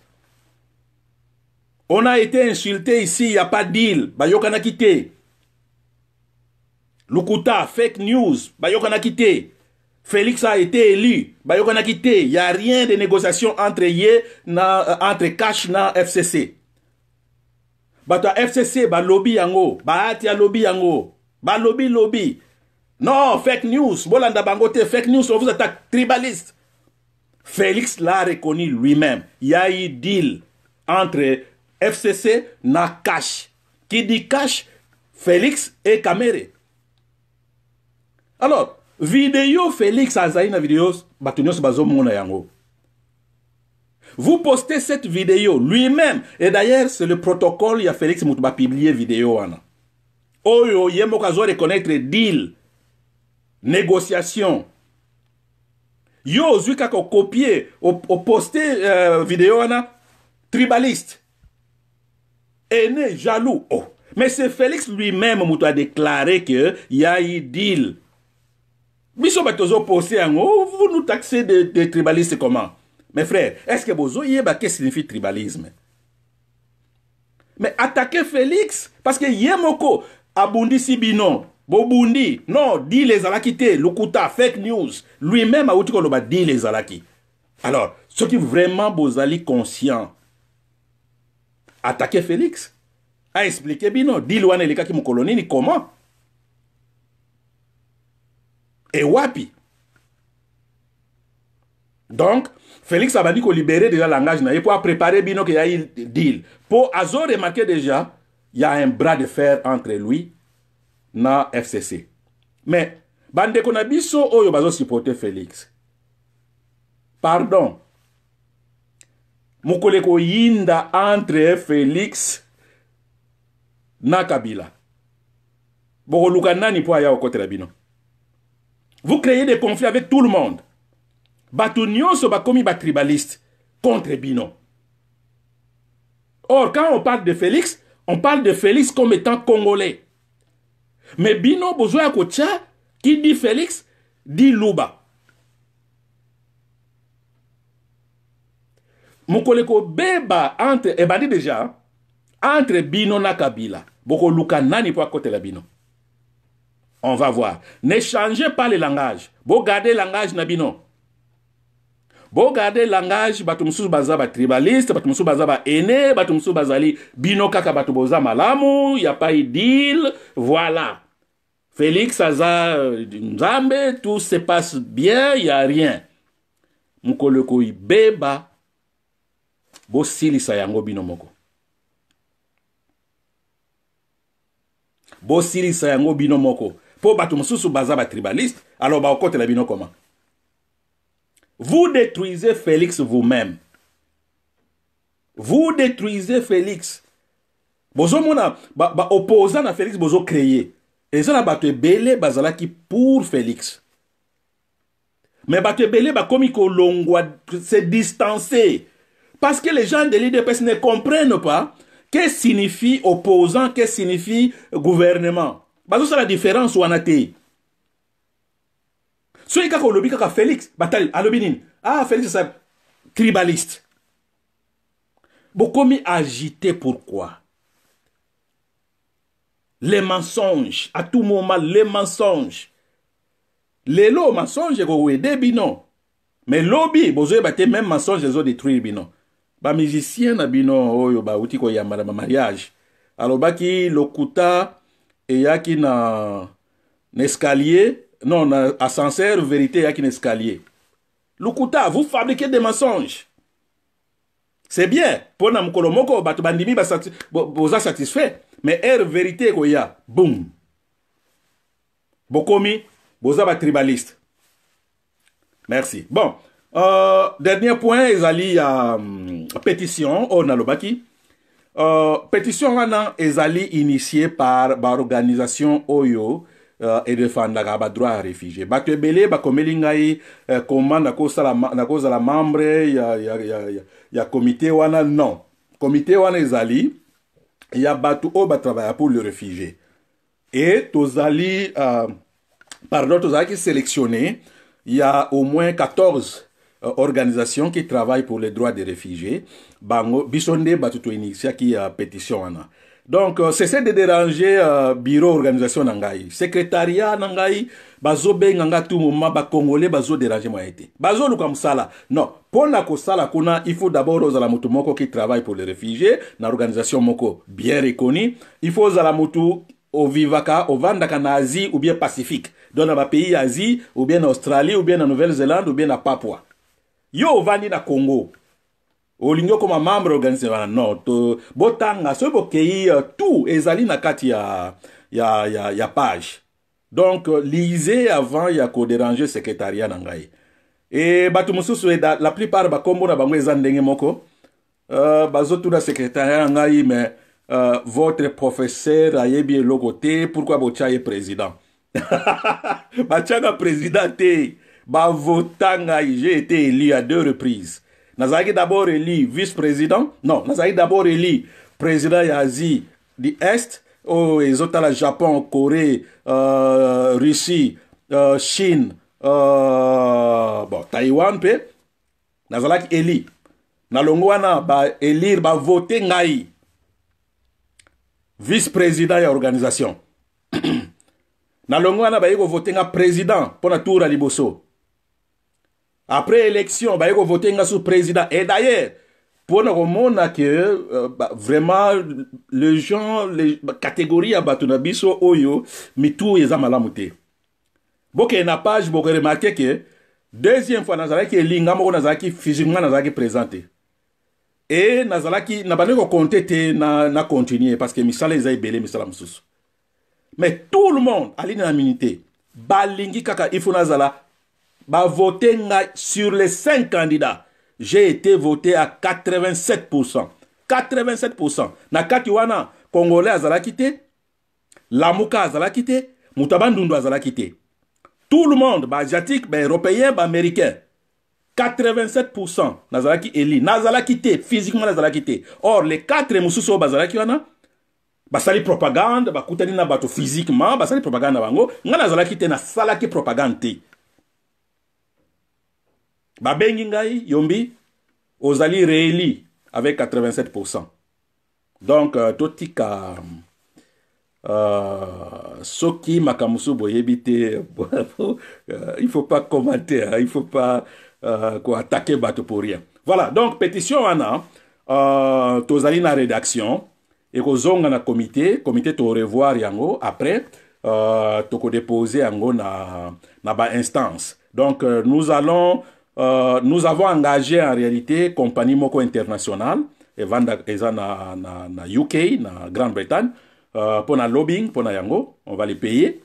On a été insulté ici, il n'y a pas de deal. Bayokana quitté. Lukuta, fake news. Bayokana quitté. Félix a été élu. Bayokana quitté. Il n'y a rien de négociation entre entre Cash na FCC. Bato FCC, ba lobby yango. Ba atia lobby yango. Ba lobby. Non, fake news. Bolanda bangote, fake news, on vous attaque tribaliste. Félix l'a reconnu lui-même. Il y a eu deal entre FCC na Cash. Qui dit Cash, Félix et Kamere. Alors, vidéo Félix Azaïna vidéo, Batunios Bazo Mona Yango. Vous postez cette vidéo lui-même. Et d'ailleurs, c'est le protocole, il y a Félix Moutba publié vidéo. Oyo, yemo kazo reconnaître deal. Négociation. Yo, zuka ko copier, au poster vidéo, tribaliste. Aîné, jaloux. Oh. Mais c'est Félix lui-même qui a déclaré qu'il y a eu deal. Biso batozo posté en haut, vous nous taxez de tribalistes comment? Mes frères, est-ce que vous voyez qu'est-ce que signifie tribalisme? Mais attaquer Félix, parce que Yemoko, Abundi Sibinon, Bobundi, non, dit les alakité, Lukuta, fake news, lui-même a outi qu'on a dit les alaki. Alors, ce qui vraiment vous allez conscient, attaquer Félix, a expliqué Bino, dit l'ouane les kaki moukoloni, comment? Et wapi? Donc, Félix a dit qu'on libérait déjà le langage pour préparer Bino qu'il y a eu deal. Pour Azo remarquer déjà, il y a un bras de fer entre lui et FCC. Mais, bande qu'on a biso oyo bazo supporter Félix. pardon mukoleko yinda entre Félix na Kabila bokoluka nani po aya okotela bino. Vous créez des conflits avec tout le monde. Bato nyonso bakomi ba tribaliste contre bino. Or quand on parle de Félix, on parle de Félix comme étant congolais. Mais bino besoin kocha qui dit Félix dit Luba. Mukoleko beba entre dit déjà entre bino na Kabila. Boko luka nani po côté la bino. On va voir. Ne changez pas le langage. Bo gardez le langage na bino. Bo gardez le langage bato mususu bazaba tribaliste, bato mususu bazaba aîné, bato mususu bazali bino kaka bato boza malamu, y a pas eu deal, voilà. Félix Aza Nzambe, tout se passe bien, y a rien. Mukoleko ibeba bo silisa yango bino moko. Bo silisa yango bino moko. Po bato mususu bazaba tribaliste, alors ba okote la bino comment? Vous détruisez Félix vous-même. Vous détruisez Félix. Bozo mona ba opposant à Félix bozo créé. Et ça la bato belé bazala qui pour Félix. Mais bato belé ba komi ko longwa se distancer. Parce que les gens de l'IDPS ne comprennent pas qu'est-ce que signifie opposant, qu'est-ce que signifie gouvernement. Bazo ça la différence ou anate. Soyez kako lobby kaka Félix, batali, alobinin. Ah, Félix, c'est tribaliste. Bokomi agité, pourquoi? Les mensonges, à tout moment, les mensonges. Les lots mensonges, go aider bino. Mais lobby, bozoé baté même mensonges, les ont détruit bino. Ba musicien na bino, oyo ba uti ko yamara ma mariage. Alors baki lokuta, et yaki na escalier. Non, ascenseur, vérité, il y a qu'un escalier. Lukuta, vous fabriquez des mensonges. C'est bien. Pour nous, Kolomoko, Batubandimi, vous a satisfait. Mais vérité, Goya, boum. Bokomi, vous avez tribaliste. Merci. Bon, dernier point, ils à pétition, on a le baki. Pétition, ils initiée par l'organisation Oyo. Et défendre la droit à réfugié. Bato ebele ba komelingai comment na cause la membre ya comité wana non. Comité wana ezali ya bato o ba travailler pour le réfugié. Et tozali pardon tozali qui sélectionné, il y a au moins 14 organisations qui travaillent pour les droits des réfugiés. Bango bisonde bato to initia qui a pétition wana. Donc, cessez de déranger bureau organisation nangai, secrétariat nangai, bazo benganga tout moment ba congolais bazo déranger moi été. Bazo lu comme ça là. Non, pour la kosala kuna, il faut d'abord aux alamutu moko qui travaille pour les réfugiés, na organisation moko bien reconnue. Il faut aux alamutu au vivaka, au vandaka na Asie ou bien Pacifique. Dans un pays Asie ou bien en Australie ou bien en Nouvelle-Zélande ou bien à Papua. Yo vandi na Congo. Olingo comme membre organisé non to botanga so bokei tout ezali na kati ya page. Donc lisez avant ya ko déranger secrétariat nangai. Et batu mususu la plupart ba kombo na bango ezandenge moko bazo tout na secrétariat nangai mais votre professeur ayebi logoté pourquoi bochaye président. Bachanga président te ba votanga j'ai été élu à 2 reprises. Nazaki d'abord élu vice-président. Non, Nazaki d'abord élu président Asie du Est. Oh, les autres là, Japon, Corée, Russie, Chine, bon, Taïwan, pe. Nazaki élu. Nalongwana ba élire, ba voter ngai. Vice-président ya organisation. Nalongwana ba yego voter nga président pour la tour à Liboso. Après élection, bah, il faut voter sous président. Et d'ailleurs, pour nous montrer que vraiment les gens, les catégories à Batunabiso Oyo, mais tout est à malamuté. Bon, qu'il y a une page, vous remarquez que deuxième fois, Nazaraki est lingamo, Nazaraki physiquement, Nazaraki présenté. Et Nazaraki n'a pas compté, n'a continué parce que Misala les a belé, Misala Moussous. Mais tout le monde, à l'unanimité, Balingi Kaka, il faut Nazala. bah voté sur les 5 candidats. J'ai été voté à 87%. 87%. Na kati wana, Congolais azala quitté, Lamuka azala quitté, Moutabandundu azala quitté. Tout le monde, bah asiatique, bah européen, bah américain. 87% nazalaki eli. Nazala quitté, physiquement nazala quitté. Or, les 4 mususo bazalaki wana, basali propagande, bakutani na bato physiquement, basali propagande bango, nga nazalaki te na salaki propagande te. Babengi ngai, yombi, ozali rééli avec 87%. Donc, totika, soki makamusu boyebite, il faut pas commenter, hein, il faut pas attaquer bato pour rien. Voilà, donc, pétition wana, tozali na rédaction, et kozonga na comité to revoir yango après toko déposer yango na ba instance. Donc nous avons engagé en réalité compagnie moko internationale et vanda eza na UK na Grande-Bretagne pour na lobbying pour na yango, on va les payer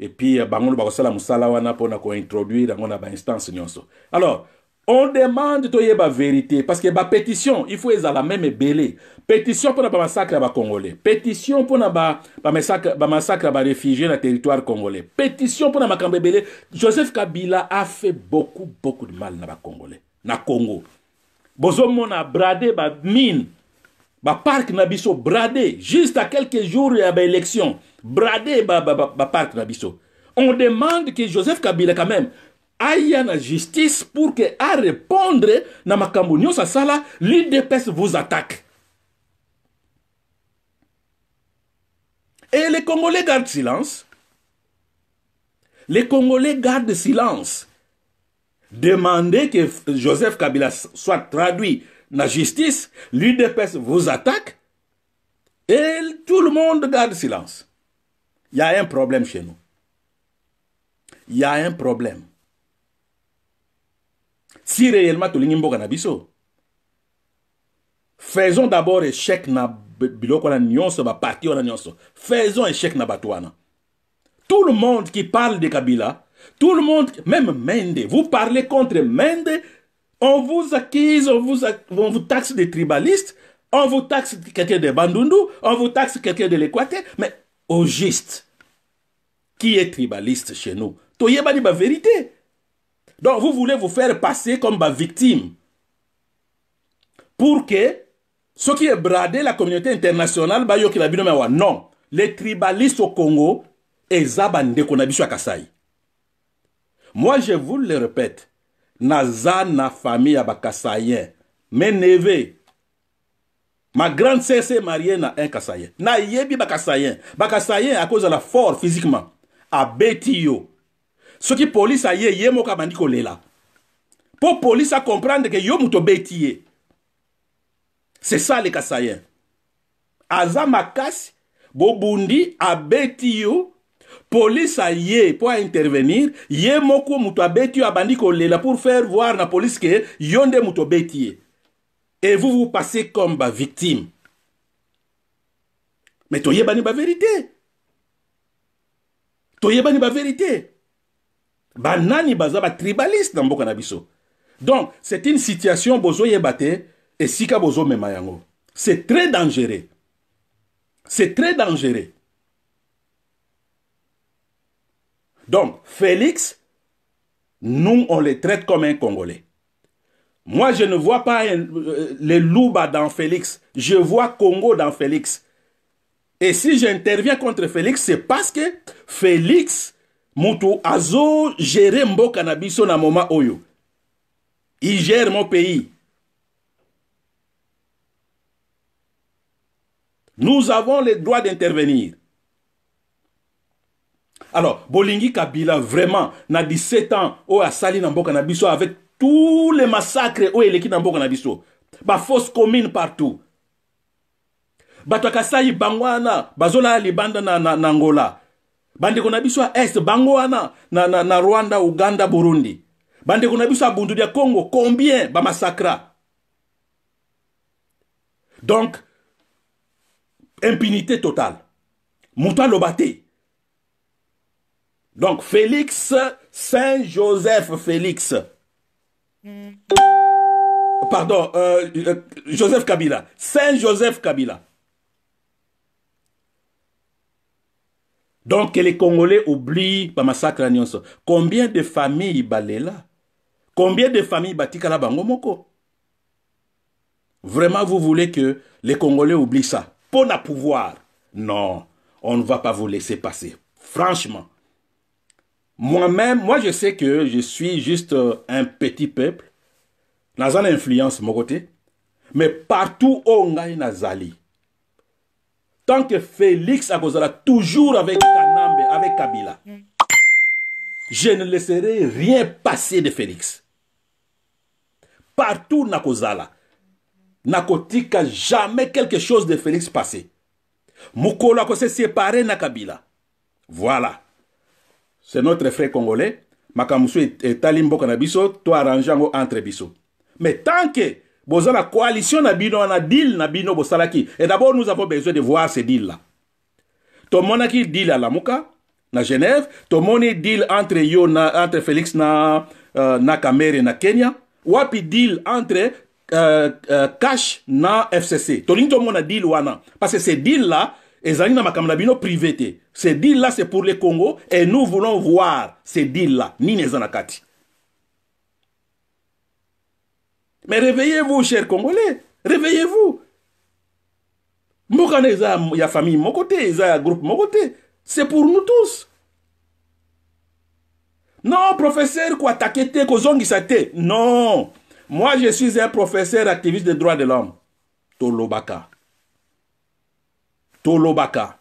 et puis bango ba kosala musala wana pour na ko introduire yango na ba instance nyonso. Alors on demande de la vérité parce que la pétition, il faut la même belé. Pétition pour le massacre à Congolais. Pétition pour le massacre à réfugiés dans le territoire congolais. Pétition pour le massacre belé. Joseph Kabila a fait beaucoup de mal dans le Congolais. Dans le Congo. Bozomon a bradé ba mine. Ba parc nabiso bradé. Juste à quelques jours il y a une élection. Bradé ba parc nabiso. On demande que Joseph Kabila quand même aille à la justice pour que à répondre na makambo nyonso sala, l'UDPS vous attaque. Et les Congolais gardent silence. Les Congolais gardent silence. Demandez que Joseph Kabila soit traduit dans la justice, l'UDPS vous attaque et tout le monde garde silence. Il y a un problème chez nous. Il y a un problème. Si réellement tu l'ingimbo cannabis, faisons d'abord échec na biloko na nyonso ba parti na nyonso. Faisons échec na batouana. Tout le monde qui parle de Kabila, tout le monde, même Mende, vous parlez contre Mende, on vous accuse, on vous taxe de tribalistes, on vous taxe quelqu'un de Bandundu, on vous taxe quelqu'un de l'Équateur, mais au juste, qui est tribaliste chez nous? Toyeba dit la vérité. Donc vous voulez vous faire passer comme victime pour que ce qui est bradé la communauté internationale, non, les tribalistes au Congo, ezabande konabiso Kasai. Moi je vous le répète, naza na famille à Kassaïen, mes neveux, ma grande sœur s'est mariée na un Kassaïen, na yebi Kassaïen à cause de la force physiquement, à Betio. Ce qui police a yé moka bandiko lela. Pour police à comprendre que yo muto betiye. C'est ça les Kassaïens. Aza makas, bobundi a betiyo, police a yé pour intervenir, yé moko muto betiyo a bandiko lela pour faire voir la police que yonde muto betiye. Et vous passez comme victime. Mais toye bani ba vérité. Toye bani ba vérité. Banani bazaba tribaliste dans mboka na biso. Donc, c'est une situation bozo yebate et sika bozo memayango. C'est très dangereux. C'est très dangereux. Donc, Félix, nous, on les traite comme un Congolais. Moi, je ne vois pas les Louba dans Félix. Je vois Congo dans Félix. Et si j'interviens contre Félix, c'est parce que Félix Moutou azo gère mboka na biso na moment oyo. Il gère mon pays. Nous avons le droit d'intervenir. Alors, Bolingi Kabila, vraiment, na 17 ans, o a sali na mboka na biso avec tous les massacres o eleki na mboka na biso. Ba fausse commune partout. Bato Kasai bangwana, bazola libanda na Angola. Bande kona biso est bango wana na Rwanda, Uganda, Burundi. Bande kona biso Bundu dia Congo, combien ba massacra? Donc impunité totale. Mouta lobate. Donc Félix Saint-Joseph Félix. Pardon, Joseph Kabila. Saint-Joseph Kabila. Donc, que les Congolais oublient le massacre à Nyonso. Combien de familles balela? Combien de familles batikala bangomoko? Vraiment, vous voulez que les Congolais oublient ça? Pour le pouvoir? Non, on ne va pas vous laisser passer. Franchement. Moi-même, je sais que je suis juste un petit peuple. Dans une influence, mon côté. Mais partout où on a Nazali. Tant que Félix a toujours avec Kanambe, avec Kabila, je ne laisserai rien passer de Félix. Partout Nakozala, Nakotika jamais quelque chose de Félix passer. Mukolo a s'est séparé na Kabila. Voilà. C'est notre frère congolais. Makamusu est Talimbo Kanabiso, toi arrangeant entre biso. Mais tant que Boza la coalition na bino na deal na bino bosalaki. Et d'abord nous avons besoin de voir ces deals là. Tout le monde qui deal à Lamuka, na Genève, tout le monde deal entre yo na entre Félix na Kamere na Kenya, wapi deal entre Cash na FCC. Tout le monde a deal wana parce que ces deals là ezali na makamna bino privé. Ces deals là c'est pour le Congo et nous voulons voir ces deals là ni nezanakati. Mais réveillez-vous, chers Congolais. Réveillez-vous. Mokane il y a famille mon côté, il y a groupe mon côté. C'est pour nous tous. Non, professeur, quoi, t'inquiète, kozongi sate. Non. Moi, je suis un professeur activiste des droits de l'homme. Tolobaka. Tolobaka.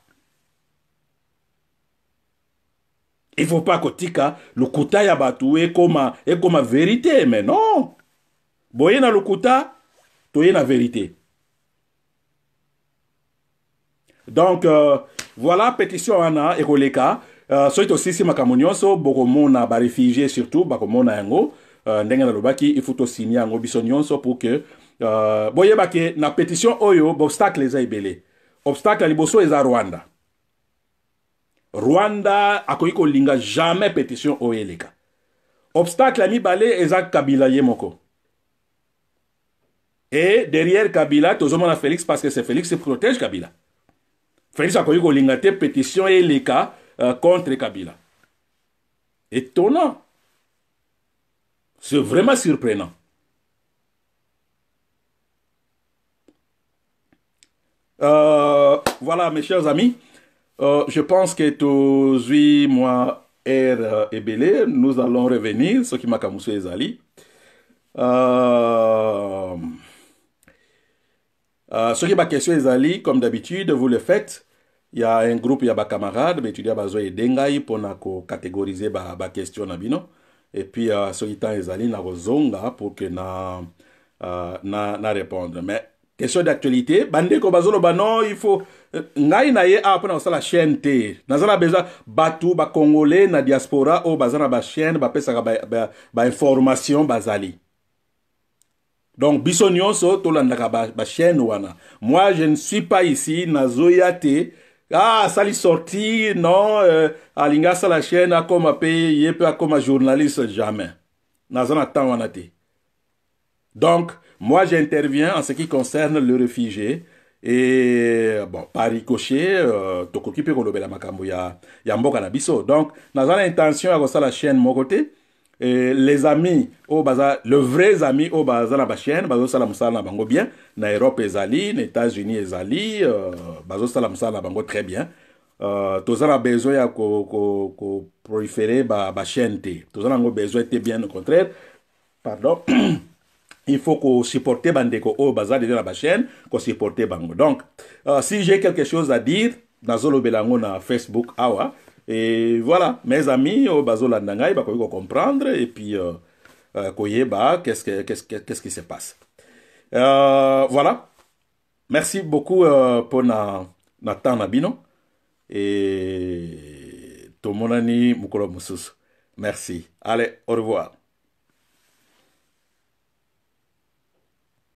Il ne faut pas que tika le kuta ya batu est comme vérité, mais non. Boye na lukuta, toye na vérité. Donc, voilà, pétition ana ekoleka. Soit aussi si makamonyoso, bokomona ba réfugiés surtout, bakomona yango, ndenge na lobaki, il faut signer yango bisonyonso pour que, boye bake, na pétition oyo, obstacle eza ibele. Obstacle liboso eza Rwanda. Rwanda, akoyiko linga jamais pétition oyo eleka. Obstacle ami bale eza Kabila yemoko. Et derrière Kabila, tozomona Félix parce que c'est Félix qui protège Kabila. Félix a connu l'ingate pétition et les cas contre Kabila. Étonnant. C'est vraiment surprenant. Voilà, mes chers amis. Je pense que tous 8 mois est belé. Nous allons revenir, ce qui m'a camusé les alliés. Ce qui est ma question, Ezali, comme d'habitude, vous le faites. Il y a un groupe, il y a des camarades, mais tu dis à Dengai pour catégoriser ma question. Et puis, ce qui est Ezali, na rozonga pour que na répondre. Mais, question d'actualité, bande ko bazolo non, il faut, ngai na ye après on la chaîne T. Nazala besoin batu, ba congolais, na diaspora, o bazana ba chaîne, ba pesa ba information, bazali. Donc, bisonyonso, tolandaka ba chaîne wana. Moi, je ne suis pas ici, nazoyate. Ah, ça lui sorti, non, alinga sa la chaîne, a comme paye, yepe a comme journaliste, jamais. Nazana tan wanate. Donc, moi, j'interviens en ce qui concerne le réfugié. Et, bon, par ricochet, tokokipe kolobela makambo ya mboka na biso. Donc, nazana intention à ça la chaîne mon côté. Et les amis au bazar, le vrai ami au bazar la chaîne, bazo salam salam bango bien, na Europe ezali, na États-Unis ezali, bazo salam salam bango très bien. Tous on a besoin ya ko proliférer ba chaîne T. Tous on a besoin de bien au contraire. Pardon. Il faut qu'on supporte bandeko au bazar de la chaîne, qu'on supporte bango. Donc, si j'ai quelque chose à dire, nazolo belango na Facebook awa. Et voilà, mes amis, au Bazola Nangai, bah, comprendre, et puis, qu'est-ce qui se passe. Voilà. Merci beaucoup pour na temps nabino. Et, Tomonani Mukolo Musus. Merci. Allez, au revoir.